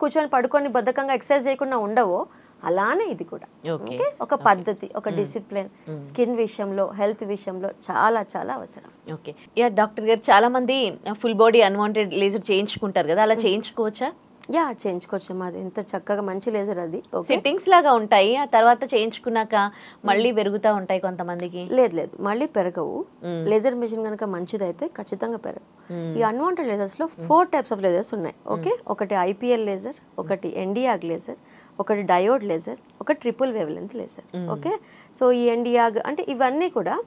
కూర్చొని పడుకొని బద్ధకంగా ఎక్సర్సైజ్ చేయకుండా ఉండవో, అలానే ఇది కూడా, ఓకే. ఒక పద్ధతి, ఒక డిసిప్లిన్ స్కిన్ విషయంలో, హెల్త్ విషయంలో చాలా చాలా అవసరం. ఓకే. యా డాక్టర్ గారు, చాలా మంది ఫుల్ బాడీ అన్వాంటెడ్ లేజర్ చేయించుకుంటారు కదా, అలా చేయించుకోవచ్చా? యా, చేయించుకోవచ్చు. మాది ఎంత చక్కగా మంచి లేజర్ అది, సెట్టింగ్స్ లాగా ఉంటాయి, ఆ తర్వాత చేయించుకున్నాక మళ్ళీ పెరుగుతూ ఉంటాయి కొంతమందికి. లేదు, మళ్ళీ పెరగవు. లేజర్ మెషిన్ కనుక మంచిదైతే ఖచ్చితంగా పెరగవు. ఈ అన్వాంటెడ్ లేజర్స్ లో 4 types ఆఫ్ లేజర్స్ ఉన్నాయి, ఓకే. ఒకటి IPL లేజర్, ఒకటి Nd:YAG లేజర్, ఒకటి డయోడ్ లేజర్, ఒక triple wave length laser, okay. So ఈ Nd:YAG అంటే ఇవన్నీ కూడా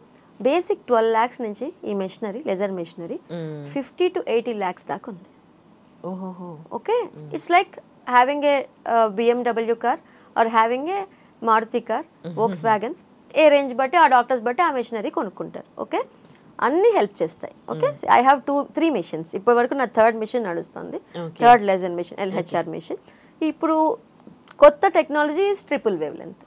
బేసిక్ 12 lakhs నుంచి ఈ machinery, laser machinery 50 to 80 lakhs దాకా ఉంది. Okay, it's like having a BMW car or having a Maruti car, Volkswagen. A range బట్టి, ఆ డాక్టర్స్ బట్టి ఆ మెషినరీ కొనుక్కుంటారు, ఓకే. అన్ని హెల్ప్ చేస్తాయి, ఓకే. I have 3 machines. ఇప్పటి వరకు నా 3rd machine నడుస్తుంది, 3rd laser machine, LHR machine. ఇప్పుడు కొత్త technology triple wave length,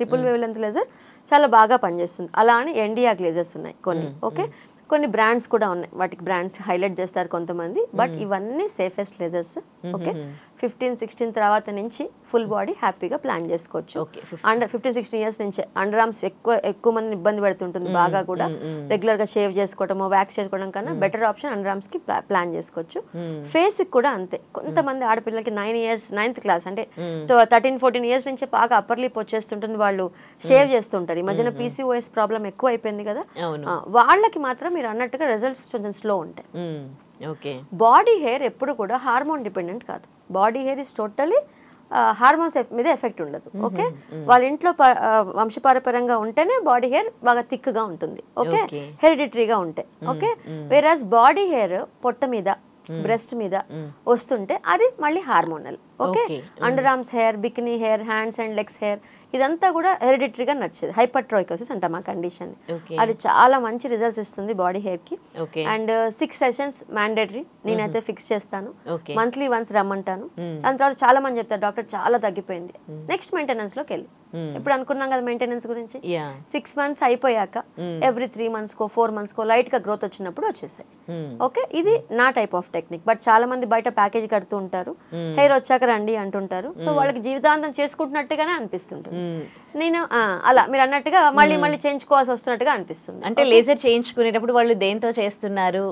triple wave length laser చాలా బాగా పనిచేస్తుంది. అలా అని Nd:YAG లేజర్స్ ఉన్నాయి కొన్ని, ఓకే. కొన్ని బ్రాండ్స్ కూడా ఉన్నాయి, వాటికి బ్రాండ్స్ హైలైట్ చేస్తారు కొంతమంది, బట్ ఇవన్నీ సేఫెస్ట్ లేజర్స్, ఓకే. 15-16 తర్వాత నుంచి ఫుల్ బాడీ హ్యాపీగా ప్లాన్ చేసుకోవచ్చు. అండర్ 15-16 ఇయర్స్ నుంచి అండర్ ఆర్మ్స్ ఎక్కువ మందిని ఇబ్బంది పెడుతుంటుంది బాగా కూడా. రెగ్యులర్గా షేవ్ చేసుకోవడము వ్యాక్స్ చేసుకోవడం కన్నా బెటర్ ఆప్షన్ అండర్ ఆర్మ్స్కి ప్లాన్ చేసుకోవచ్చు. ఫేస్కి కూడా అంతే. కొంతమంది ఆడపిల్లలకి 9 ఇయర్స్ 9th క్లాస్ అంటే 13-14 ఇయర్స్ నుంచి బాగా అప్పర్ లిప్ వచ్చేస్తుంటుంది, వాళ్ళు షేవ్ చేస్తుంటారు. ఈ మధ్యన PCOS ప్రాబ్లం ఎక్కువ అయిపోయింది కదా, వాళ్ళకి మాత్రం మీరు అన్నట్టుగా రిజల్ట్స్ కొంచెం స్లో ఉంటాయి. బాడీ హెయిర్ ఎప్పుడు కూడా హార్మోన్ డిపెండెంట్ కాదు. Body hair is totally hormones మీద ఎఫెక్ట్ ఉండదు. ఓకే, వాళ్ళ ఇంట్లో వంశపారపర్యంగా ఉంటేనే బాడీ హెయిర్ బాగా థిక్గా ఉంటుంది. ఓకే, హెరిడిటరీగా ఉంటే. ఓకే, వేరాజ్ బాడీ హెయిర్ పొట్ట మీద బ్రెస్ట్ మీద వస్తుంటే అది మళ్ళీ hormonal. Okay, under arms hair, bikini hair, hands and legs hair ఇదంతా కూడా హెరిడిటరీగా నచ్చేది. హైపర్ట్రోయికోసిస్ అంటాం ఆ కండిషన్. అది చాలా మంచి రిజల్ట్స్ ఇస్తుంది బాడీ హెయిర్ కి. అండ్ 6 సెషన్స్ మ్యాండేటరీ నేనైతే ఫిక్స్ చేస్తాను. మంత్లీ వన్స్ రమ్మంటాను. దాని తర్వాత చాలా మంది చెప్తారు డాక్టర్ చాలా తగ్గిపోయింది. నెక్స్ట్ మెయింటెనెన్స్ లోకి వెళ్ళి ఇప్పుడు అనుకున్నాం కదా మెయింటెనెన్స్ గురించి, 6 months అయిపోయాక ఎవ్రీ 3 months కో 4 months కో లైట్ గా గ్రోత్ వచ్చినప్పుడు వచ్చేసాయి. ఓకే, ఇది నా టైప్ ఆఫ్ టెక్నిక్. బట్ చాలా మంది బయట ప్యాకేజ్ కడుతూ ఉంటారు, హెయిర్ వచ్చాక రండి అంటుంటారు. సో వాళ్ళకి జీవితాంతం చేసుకుంటున్నట్టుగానే అనిపిస్తుంటుంది. నేను అలా మీరు అన్నట్టుగా మళ్ళీ మళ్ళీ చేయించుకోవాల్సి వస్తున్నట్టుగా అనిపిస్తుంది. అంటే లేజర్ చేయించుకునేటప్పుడు వాళ్ళు దేంతో చేస్తున్నారు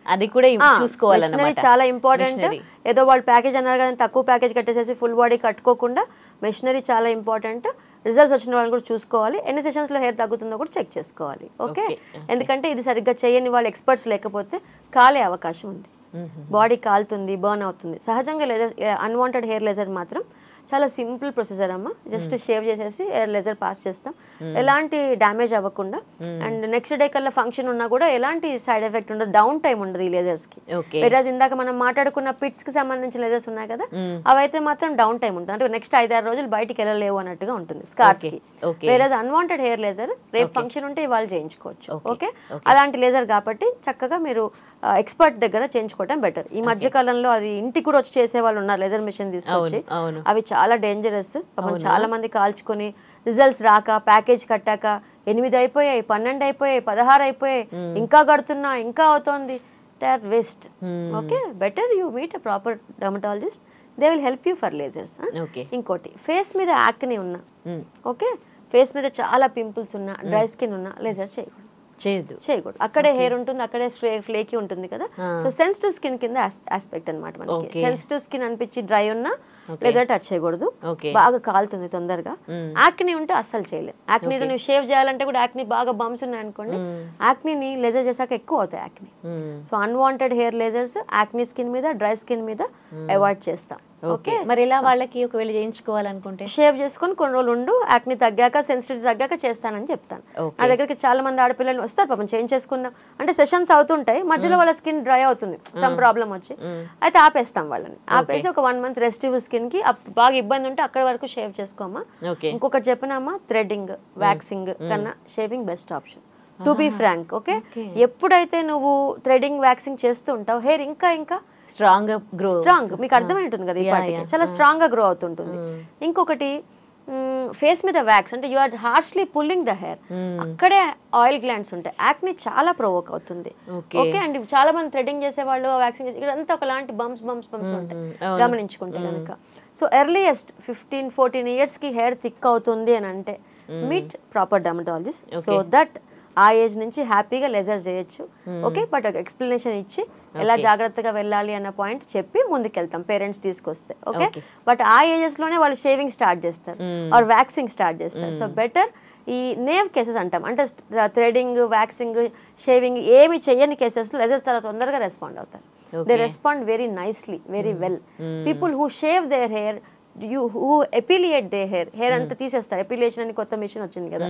అది కూడా చూసుకోవాలి. చాలా ఇంపార్టెంట్. ఏదో వాళ్ళు ప్యాకేజ్ అన్నారు కానీ తక్కువ ప్యాకేజ్ కట్టేసేసి ఫుల్ బాడీ కట్టుకోకుండా మెషినరీ చాలా ఇంపార్టెంట్. రిజల్ట్స్ వచ్చిన వాళ్ళని కూడా చూసుకోవాలి. ఎన్ని సెషన్స్ లో హెయిర్ తగ్గుతుందో కూడా చెక్ చేసుకోవాలి. ఓకే, ఎందుకంటే ఇది సరిగ్గా చేయని వాళ్ళు ఎక్స్పర్ట్స్ లేకపోతే కాలే అవకాశం ఉంది. బాడీ కాలుతుంది, బర్న్ అవుతుంది. సహజంగా లేజర్ అన్వాంటెడ్ హెయిర్ లేజర్ మాత్రం చాలా సింపుల్ ప్రొసీజర్ అమ్మ. జస్ట్ షేవ్ చేసేసి లేజర్ పాస్ చేస్తాం, ఎలాంటి డ్యామేజ్ అవ్వకుండా. అండ్ నెక్స్ట్ డే కల్లా ఫంక్షన్ ఉన్నా కూడా ఎలాంటి సైడ్ ఎఫెక్ట్ ఉండదు, డౌన్ టైం ఉండదు ఈ లేజర్స్ కి. వేరాజ్ ఇందాక మనం మాట్లాడుకున్న పిట్స్ కి సంబంధించిన లేజర్స్ ఉన్నాయి కదా, అవైతే మాత్రం డౌన్ టైం ఉంటుంది. అంటే నెక్స్ట్ 5-6 రోజులు బయటికి వెళ్ళలేవు అన్నట్టుగా ఉంటుంది స్కార్స్ కి. వేరాజ్ అన్వాంటెడ్ హెయిర్ లేజర్ రేపు ఫంక్షన్ ఉంటే ఇవాళ చేయించుకోవచ్చు. ఓకే, అలాంటి లేజర్ కాబట్టి చక్కగా మీరు ఎక్స్పర్ట్ దగ్గర చేయించుకోవడం బెటర్. ఈ మధ్య కాలంలో అది ఇంటికి కూడా వచ్చి చేసే వాళ్ళు ఉన్నారు లేజర్ మిషన్ తీసుకొచ్చి. అవి చాలా డేంజరస్. చాలా మంది కాల్చుకొని రిజల్ట్స్ రాక ప్యాకేజ్ కట్టాక 8 అయిపోయాయి, 12 అయిపోయాయి, 16 అయిపోయాయి, ఇంకా కడుతున్నా ఇంకా అవుతోంది. They are waste. Okay, better you meet a proper dermatologist, they will help you for lasers. ఇంకోటి, ఫేస్ మీద యాక్నే ఉన్నా, ఓకే, ఫేస్ మీద చాలా పింపుల్స్ ఉన్నా, డ్రై స్కిన్ ఉన్నా లేజర్ చేయకూడదు. అక్కడే హెయిర్ ఉంటుంది, అక్కడే ఫ్లేకీ ఉంటుంది కదా. సో సెన్సిటివ్ స్కిన్ కింద ఆస్పెక్ట్ అనమాట. మనకి సెన్సిటివ్ స్కిన్ అనిపించి డ్రై ఉన్నా లేజర్ టచ్ చేయకూడదు, బాగా కాలుతుంది తొందరగా. యాక్ని ఉంటే అస్సలు చేయలేదు. యాక్ని నువ్వు షేవ్ చేయాలంటే కూడా యాక్ని బాగా బంప్స్ ఉన్నాయి అనుకోండి, యాక్ని లేజర్ చేశాక ఎక్కువ అవుతాయి acne. So unwanted hair lasers acne skin మీద, డ్రై స్కిన్ మీద అవాయిడ్ చేస్తాం. ఓకే, మరి ఇలా వాళ్ళకి ఒకవేళ చేయించుకోవాలనుకుంటే షేవ్ చేసుకొని కొన్ని రోజులు ఉండు, యాక్ని తగ్గాక సెన్సిటివిటీ తగ్గాక చేస్తానని చెప్తాను. నా దగ్గరికి చాలా మంది ఆడపిల్లలు వస్తారు పాపం, చేయించేసుకున్నాం అంటే సెషన్స్ అవుతుంటాయి, మధ్యలో వాళ్ళ స్కిన్ డ్రై అవుతుంది సమ్ ప్రాబ్లం వచ్చి, అయితే ఆపేస్తాం వాళ్ళని. ఆపేసి ఒక 1 month రెస్టివ్ స్కిన్ కి బాగా ఇబ్బంది ఉంటే అక్కడ వరకు షేవ్ చేసుకోమా. ఇంకొకటి చెప్పినామా, థ్రెడ్డింగ్ వ్యాక్సింగ్ కన్నా shaving best option. To be frank. Okay, ఎప్పుడైతే నువ్వు థ్రెడ్డింగ్ వ్యాక్సింగ్ చేస్తూ ఉంటావు హెయిర్ ఇంకా స్ట్రాంగ్ మీకు అర్థమై ఉంటుంది కదా, ఈ పాటికి చాలా స్ట్రాంగ్ గా గ్రో అవుతుంటుంది. ఇంకొకటి ఫేస్ మీద వ్యాక్స్ అంటే you are harshly pulling the hair, అక్కడే ఆయిల్ గ్లాండ్స్ ఉంటాయి, యాక్ని చాలా ప్రొవోక్ అవుతుంది. ఓకే, అండ్ చాలా మంది థ్రెడ్డింగ్ చేసే వాళ్ళు వ్యాక్సింగ్ ఇదంతా ఒకలాంటి బంప్స్ ఉంటాయి గమనించుకుంటే కనుక. సో ఎర్లియస్ట్ 15-14 years కి హెయిర్ థిక్ అవుతుంది అని అంటే meet proper dermatologist, so that ఆ ఏజ్ నుంచి హ్యాపీగా లేజర్ చేయొచ్చు. ఓకే, బట్ ఒక ఎక్స్ప్లెనేషన్ ఇచ్చి ఎలా జాగ్రత్తగా వెళ్ళాలి అన్న పాయింట్ చెప్పి ముందుకెళ్తాం పేరెంట్స్ తీసుకొస్తే. ఓకే, బట్ ఆ ఏజెస్ లోనే వాళ్ళు షేవింగ్ స్టార్ట్ చేస్తారు ఆర్ వ్యాక్సింగ్ స్టార్ట్ చేస్తారు. సో బెటర్ ఈ నేవ్ కేసెస్ అంటాం, అంటే థ్రెడింగ్ వ్యాక్సింగ్ షేవింగ్ ఏమి చెయ్యని కేసెస్ లో లేజర్ చాలా తొందరగా రెస్పాండ్ అవుతారు. They respond very nicely, very well. People who shave their hair, who epilate they hair అంతా తీసేస్తారు. ఎపిలియేషన్ అని కొత్త మిషన్ వచ్చింది కదా,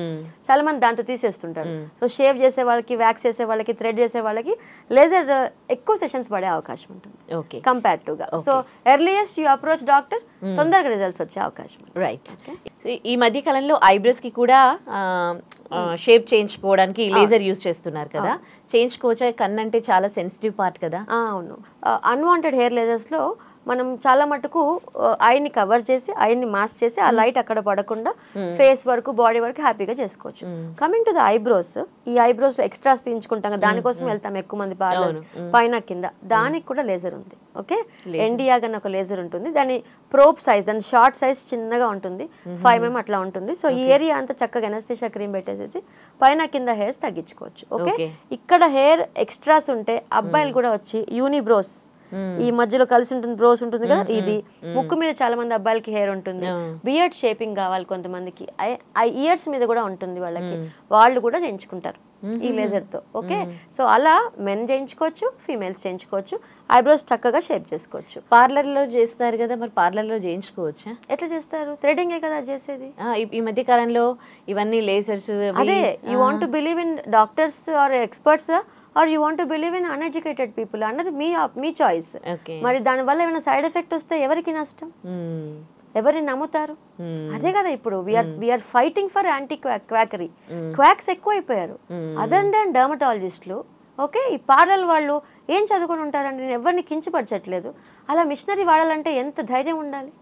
చాలా మంది దాంతో తీసేస్తుంటారు. సో షేవ్ చేసే వాళ్ళకి, వ్యాక్స్ చేసే వాళ్ళకి, థ్రెడ్ చేసే వాళ్ళకి లేజర్ ఎక్కువ సెషన్స్ పడే అవకాశం ఉంటుంది కంపేరిటివ్ గా. So earliest you approach doctor, తొందరగా రిజల్ట్స్ వచ్చే అవకాశం. రైట్. ఈ మధ్య కాలంలో ఐబ్రోస్ కి కూడా షేప్ చేయించుకోవడానికి లేజర్ యూజ్ చేస్తున్నారు కదా, చేయించుకోవచ్చా? కన్ను అంటే చాలా సెన్సిటివ్ పార్ట్ కదా. అవును, అన్వాంటెడ్ హెయిర్ లేజర్స్ లో మనం చాలా మటుకు ఐని కవర్ చేసి ఐని మాస్క్ చేసి ఆ లైట్ అక్కడ పడకుండా ఫేస్ వరకు బాడీ వరకు హ్యాపీగా చేసుకోవచ్చు. కమింగ్ టు ద ఐబ్రోస్, ఈ ఐబ్రోస్ లో ఎక్స్ట్రాస్ తీయించుకుంటాం కదా, దానికోసం వెళ్తాం ఎక్కువ మంది పార్లర్స్, పైన కింద. దానికి కూడా లేజర్ ఉంది. ఓకే, ఎన్డియాగ్ అని ఒక లేజర్ ఉంటుంది. దాని ప్రోబ్ సైజ్, దాని షార్ట్ సైజ్ చిన్నగా ఉంటుంది, 5 mm అట్లా ఉంటుంది. సో ఈ ఏరియా అంతా చక్కగా ఎనస్థీషియా క్రీమ్ పెట్టేసేసి పైన కింద హెయిర్స్ తగ్గించుకోవచ్చు. ఓకే, ఇక్కడ హెయిర్ ఎక్స్ట్రాస్ ఉంటే అబ్బాయిలు కూడా వచ్చి యూనిబ్రోస్, ఈ మధ్యలో కలిసి ఉంటుంది బ్రోస్ ఉంటుంది కదా, ఇది ముక్కు మీద చాలా మంది అబ్బాయిలకి హెయిర్ ఉంటుంది, బియర్డ్ షేపింగ్ కావాలి కొంతమందికి, ఇయర్స్ మీద కూడా ఉంటుంది వాళ్ళకి, వాళ్ళు కూడా చేయించుకుంటారు ఈ లేజర్ తో. ఓకే, సో అలా మెన్ చేయించుకోవచ్చు, ఫీమేల్స్ చేయించుకోవచ్చు, ఐబ్రోస్ చక్కగా షేప్ చేసుకోవచ్చు. పార్లర్ లో చేస్తారు కదా, మరి పార్లర్ లో చేయించుకోవచ్చా? ఎట్లా చేస్తారు? థ్రెడింగే కదా చేసేది. ఈ మధ్య కాలంలో ఇవన్నీ లేజర్స్. అదే, you want to believe in doctors are experts are you want to believe in uneducated people అన్నది మీ చాయిస్. మరి దానివల్ల ఏమైనా సైడ్ ఎఫెక్ట్ వస్తే ఎవరికి నష్టం? ఎవరిని నమ్ముతారు? అదే కదా ఇప్పుడు we are fighting for anti quackery. Quacks ఎక్కువైపోయారు. అదర్ దాన్ డర్మటాలజిస్టులు. ఓకే, ఈ పార్లర్ వాళ్ళు ఏం చదువుకొని ఉంటారండి? నేను ఎవరిని కించపరచట్లేదు. అలా మిషనరీ వాడాలంటే ఎంత ధైర్యం ఉండాలి?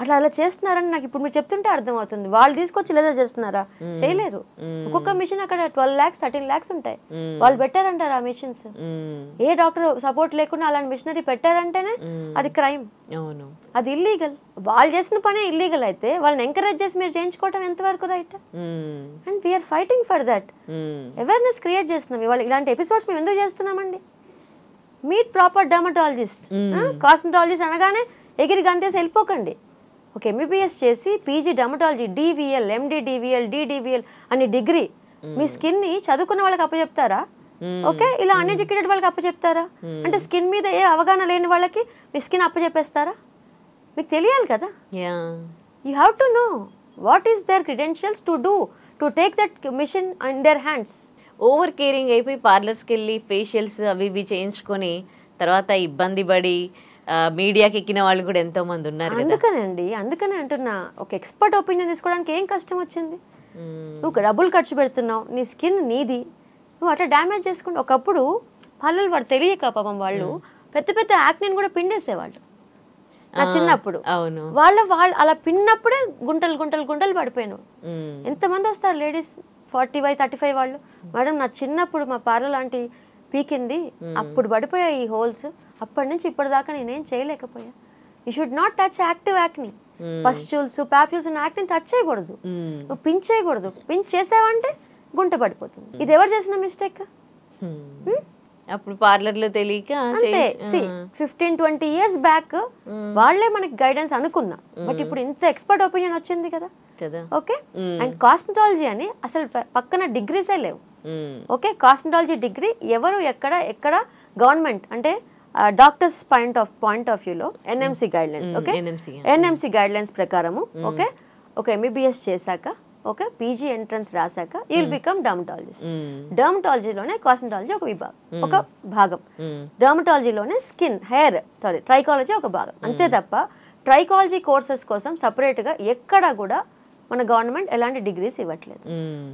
అలా చేస్తున్నారని నాకు ఇప్పుడు మీరు చెప్తుంటే అర్థమవుతుంది. వాళ్ళు తీసుకొచ్చి లేజర్ చేస్తున్నారా? చేయలేరు. ఒక్కొక్క మిషన్ అక్కడ 12 lakhs 13 lakhs ఉంటాయి. వాళ్ళు పెట్టారంటారు ఆ మిషన్స్. ఏ డాక్టర్ సపోర్ట్ లేకుండా అలాంటి మిషనరీ పెట్టారంటేనే అది క్రైమ్, అది ఇల్లీగల్. వాళ్ళు చేసిన పనే ఇల్లీగల్ అయితే వాళ్ళని ఎంకరేజ్ చేసి మీరు చేయించుకోవటం ఎంతవరకు right? And we are fighting for that. Awareness create చేస్తున్నాం. ఇవాళ ఇలాంటి ఎపిసోడ్స్ మేము ఎందుకు చేస్తున్నామండి? Meet proper dermatologist. కాస్మెటాలజిస్ట్ అనగానే ఎగిరి గంతేసి వెళ్ళిపోకండి. ఒక ఎంబీబీఎస్ చేసి PG dermatology, DVL, MD DVL, DDVL అని డిగ్రీ, మీ స్కిన్ ని చదువుకున్న వాళ్ళకి అప్పచెప్తారా? ఓకే, ఇలా అన్ఎడ్యుకేటెడ్ వాళ్ళకి అప్పచెప్తారా? అంటే స్కిన్ మీద ఏ అవగాహన లేని వాళ్ళకి మీ స్కిన్ అప్పచెప్పేస్తారా? మీకు తెలియాలి కదా. You have to know what is there credentials to take that mission in their hands. Over caring అయిపోయి పార్లర్స్కి వెళ్ళి ఫేషియల్స్ అవి ఇవి చేయించుకొని తర్వాత ఇబ్బంది పడి మీడియాకి ఎక్కిన వాళ్ళు కూడా ఎంతో మంది ఉన్నారు. అందుకనే అంటున్నా, ఒక ఎక్స్పర్ట్ ఒపీనియన్ తీసుకోవడానికి ఏం కష్టం వచ్చింది? నువ్వు డబ్బులు ఖర్చు పెడుతున్నావు, నీ స్కిన్ నీది, నువ్వు అట్లా డ్యామేజ్ చేసుకుంటా. ఒకప్పుడు పార్లర్ వాడు తెలియక పాపం వాళ్ళు పెద్ద పెద్ద యాక్నిని కూడా పిండేసేవాళ్ళు. నా చిన్నప్పుడు వాళ్ళు అలా పిన్నప్పుడే గుంటలు గుంటలు గుంటలు పడిపోయాను. ఎంతమంది వస్తారు లేడీస్ 45, 35 వాళ్ళు, మేడం నా చిన్నప్పుడు మా పార్లర్ లాంటి పీకింది, అప్పుడు పడిపోయాయి ఈ హోల్స్, అప్పటి నుంచి ఇప్పటిదాకా నేనేం చేయలేకపోయా. You should not touch active acne. Pustules, papules ఉన్న యాక్ని టచ్ చేయకూడదు, నువ్వు పించ్ చేయకూడదు. పించ్ చేసావంటే గుంట పడిపోతుంది. ఇది ఎవరు చేసిన మిస్టేక్? అప్పుడు పార్లర్ లో తెలియక. అంతే, 15-20 years బ్యాక్ వాళ్లే మనకి గైడెన్స్ అనుకుందాం. బట్ ఇప్పుడు ఇంత ఎక్స్పర్ట్ ఒపీనియన్ వచ్చింది కదా. ఓకే, అండ్ కాస్మెటాలజీ అని అసలు పక్కన డిగ్రీసే లేవు. ఓకే, కాస్మెటాలజీ డిగ్రీ ఎవరు ఎక్కడ గవర్నమెంట్ అంటే డాక్టర్స్ పాయింట్ ఆఫ్ వ్యూలో NMC guidelines. Okay, NMC guidelines ప్రకారము ఓకే, ఒక ఎంబీబీఎస్ చేశాక ఓకే, పీజీ ఎంట్రన్స్ రాశాక యూ విల్ బికమ్ డర్మటాలజిస్ట్. డర్మటాలజీలోనే కాస్మెటాలజీ ఒక భాగం, డర్మటాలజీలోనే స్కిన్ హెయిర్ ట్రైకాలజీ ఒక భాగం. అంతే తప్ప ట్రైకాలజీ కోర్సెస్ కోసం సపరేట్గా ఎక్కడా కూడా మన గవర్నమెంట్ ఎలాంటి డిగ్రీస్ ఇవ్వట్లేదు.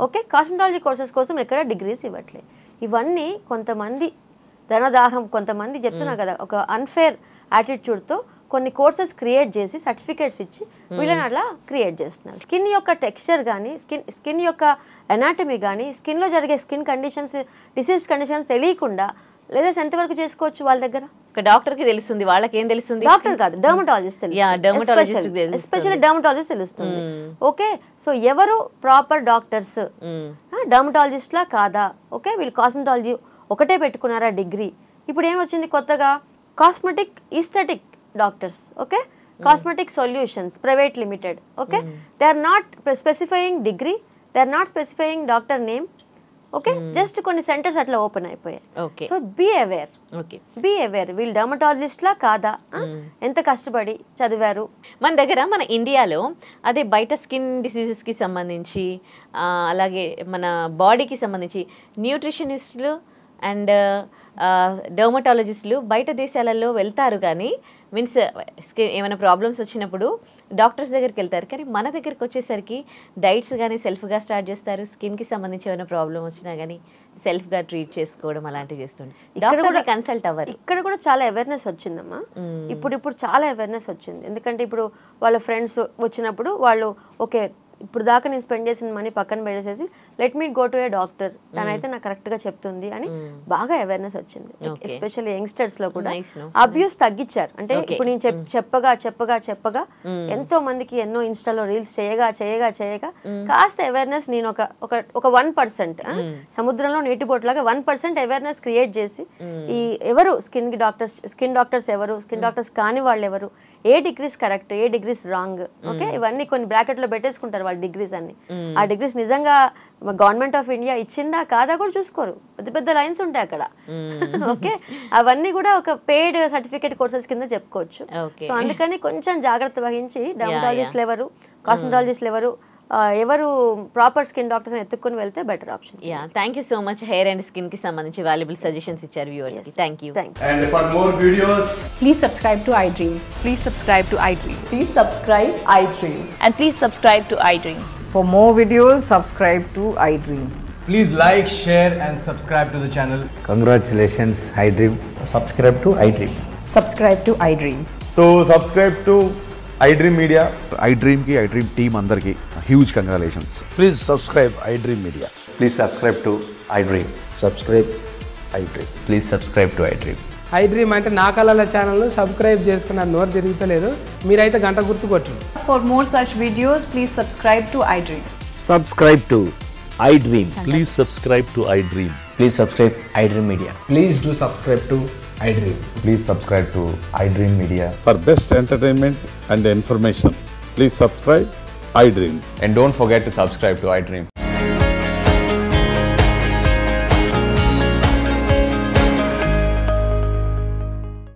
ఓకే, కాస్మెటాలజీ కోర్సెస్ కోసం ఎక్కడ డిగ్రీస్ ఇవ్వట్లేదు. ఇవన్నీ కొంతమంది ధనదాహం, కొంతమంది చెప్తున్నా కదా, ఒక అన్ఫేర్ యాటిట్యూడ్తో కొన్ని కోర్సెస్ క్రియేట్ చేసి సర్టిఫికేట్స్ ఇచ్చి వీళ్ళని అట్లా క్రియేట్ చేస్తున్నారు. స్కిన్ యొక్క టెక్స్చర్ కానీ, స్కిన్ యొక్క ఎనాటమీ కానీ, స్కిన్లో జరిగే స్కిన్ కండిషన్స్, డిసీజ్ కండిషన్స్ తెలియకుండా లేదా ఎంతవరకు చేసుకోవచ్చు వాళ్ళ దగ్గర? ఒక డాక్టర్ కి తెలుస్తుంది, వాళ్ళకి ఏం తెలుస్తుంది? డాక్టర్ కాదు, డర్మటాలజిస్ట్ తెలుస్తుంది, ఎస్పెషల్లీ డర్మటాలజిస్ట్ తెలుస్తుంది. ఓకే, సో ఎవరు ప్రాపర్ డాక్టర్స్? డర్మటాలజిస్ట్ లా కాదా? ఓకే, వీళ్ళు కాస్మెటాలజీ ఒకటే పెట్టుకున్నారా డిగ్రీ? ఇప్పుడు ఏమొచ్చింది కొత్తగా? Cosmetic aesthetic doctors. Okay, cosmetic solutions private limited. Okay, they are not specifying degree, they are not specifying doctor name. Okay, just కొన్ని సెంటర్స్ అట్లా ఓపెన్ అయిపోయాయి. సో బీ అవేర్ వీళ్ళు డర్మటాలజిస్ట్ లా కాదా, ఎంత కష్టపడి చదివారు. మన ఇండియాలో అదే బయట స్కిన్ డిసీజెస్ కి సంబంధించి అలాగే మన బాడీకి సంబంధించి న్యూట్రిషనిస్టులు అండ్ డర్మటాలజిస్టులు బయట దేశాలలో వెళ్తారు, కానీ మీన్స్ స్కిన్ ఏమైనా ప్రాబ్లమ్స్ వచ్చినప్పుడు డాక్టర్స్ దగ్గరికి వెళ్తారు, కానీ మన దగ్గరికి వచ్చేసరికి డైట్స్ కానీ సెల్ఫ్గా స్టార్ట్ చేస్తారు. స్కిన్కి సంబంధించి ఏమైనా ప్రాబ్లం వచ్చినా కానీ సెల్ఫ్గా ట్రీట్ చేసుకోవడం అలాంటివి చేస్తుండే. డాక్టర్ కూడా కన్సల్ట్ అవ్వరు. ఇక్కడ కూడా చాలా అవేర్నెస్ వచ్చిందమ్మా. ఇప్పుడు చాలా అవేర్నెస్ వచ్చింది. ఎందుకంటే ఇప్పుడు వాళ్ళ ఫ్రెండ్స్ వచ్చినప్పుడు వాళ్ళు ఓకే ఇప్పుడు దాకా నేను స్పెండ్ చేసిన మనీ పక్కన పెట్టేసేసి let me go to A doctor, తనైతే నాకు కరెక్ట్గా చెప్తుంది అని బాగా అవేర్నెస్ వచ్చింది. ఎస్పెషల్లీ యంగ్స్టర్స్లో కూడా అబ్యూస్ తగ్గించారు. అంటే ఇప్పుడు నేను చెప్పగా ఎంతో మందికి ఎన్నో ఇన్స్టాలో రీల్స్ చేయగా కాస్త అవేర్నెస్ నేను ఒక 1% సముద్రంలో నీటి బోట్లాగా 1% అవేర్నెస్ క్రియేట్ చేసి ఈ ఎవరు స్కిన్ డాక్టర్స్ ఎవరు, స్కిన్ డాక్టర్స్ కాని వాళ్ళు ఎవరు, ఏ డిగ్రీస్ కరెక్ట్, ఏ డిగ్రీస్ రాంగ్, ఓకే ఇవన్నీ కొన్ని బ్రాకెట్లో పెట్టేసుకుంటారు వాళ్ళ డిగ్రీస్ అన్ని. ఆ డిగ్రీస్ నిజంగా గవర్నమెంట్ ఆఫ్ ఇండియా ఇచ్చిందా కాదా కూడా చూసుకోరు, పెద్ద లైన్స్ ఉంటాయి అక్కడ. ఓకే అవన్నీ కూడా ఒక పెయిడ్ సర్టిఫికేట్ కోర్సెస్ కింద చెప్పుకోవచ్చు. సో అందుకని కొంచెం జాగ్రత్త వహించి డర్మటాలజిస్టులు ఎవరు, కాస్మెటాలజిస్టులు ఎవరు ప్రాపర్ స్కిన్ డాక్టర్స్ ఎత్తుక్కుని వెళ్తే better option. Thank you so much. Hair and skin కి సంబంధించి వాల్యుబుల్ సజెషన్స్ ఇచ్చారు వ్యూవర్స్ కి. Thank you. And for more videos, please subscribe to iDream. Please subscribe to iDream. Please subscribe iDream. And please subscribe to iDream. For more videos, subscribe to iDream. please like, share and subscribe to the channel. Congratulations, iDream. Subscribe to iDream. Subscribe to iDream. So subscribe to iDream Media. iDream team andarki huge congratulations. Please subscribe iDream Media. Please subscribe to iDream. Subscribe iDream. Please subscribe to iDream. iDream అంటే నా కళల ఛానల్ను subscribe చేసుకున్న నోరు తిరుగుతలేదు, మీరైతే గంట గుర్తు కొట్టండి. For more such videos, please subscribe to iDream. Subscribe to iDream. Please subscribe to iDream. Please subscribe iDream Media. Please do subscribe to iDream. Please subscribe to iDream Media. For best entertainment and information, please subscribe iDream. And don't forget to subscribe to iDream.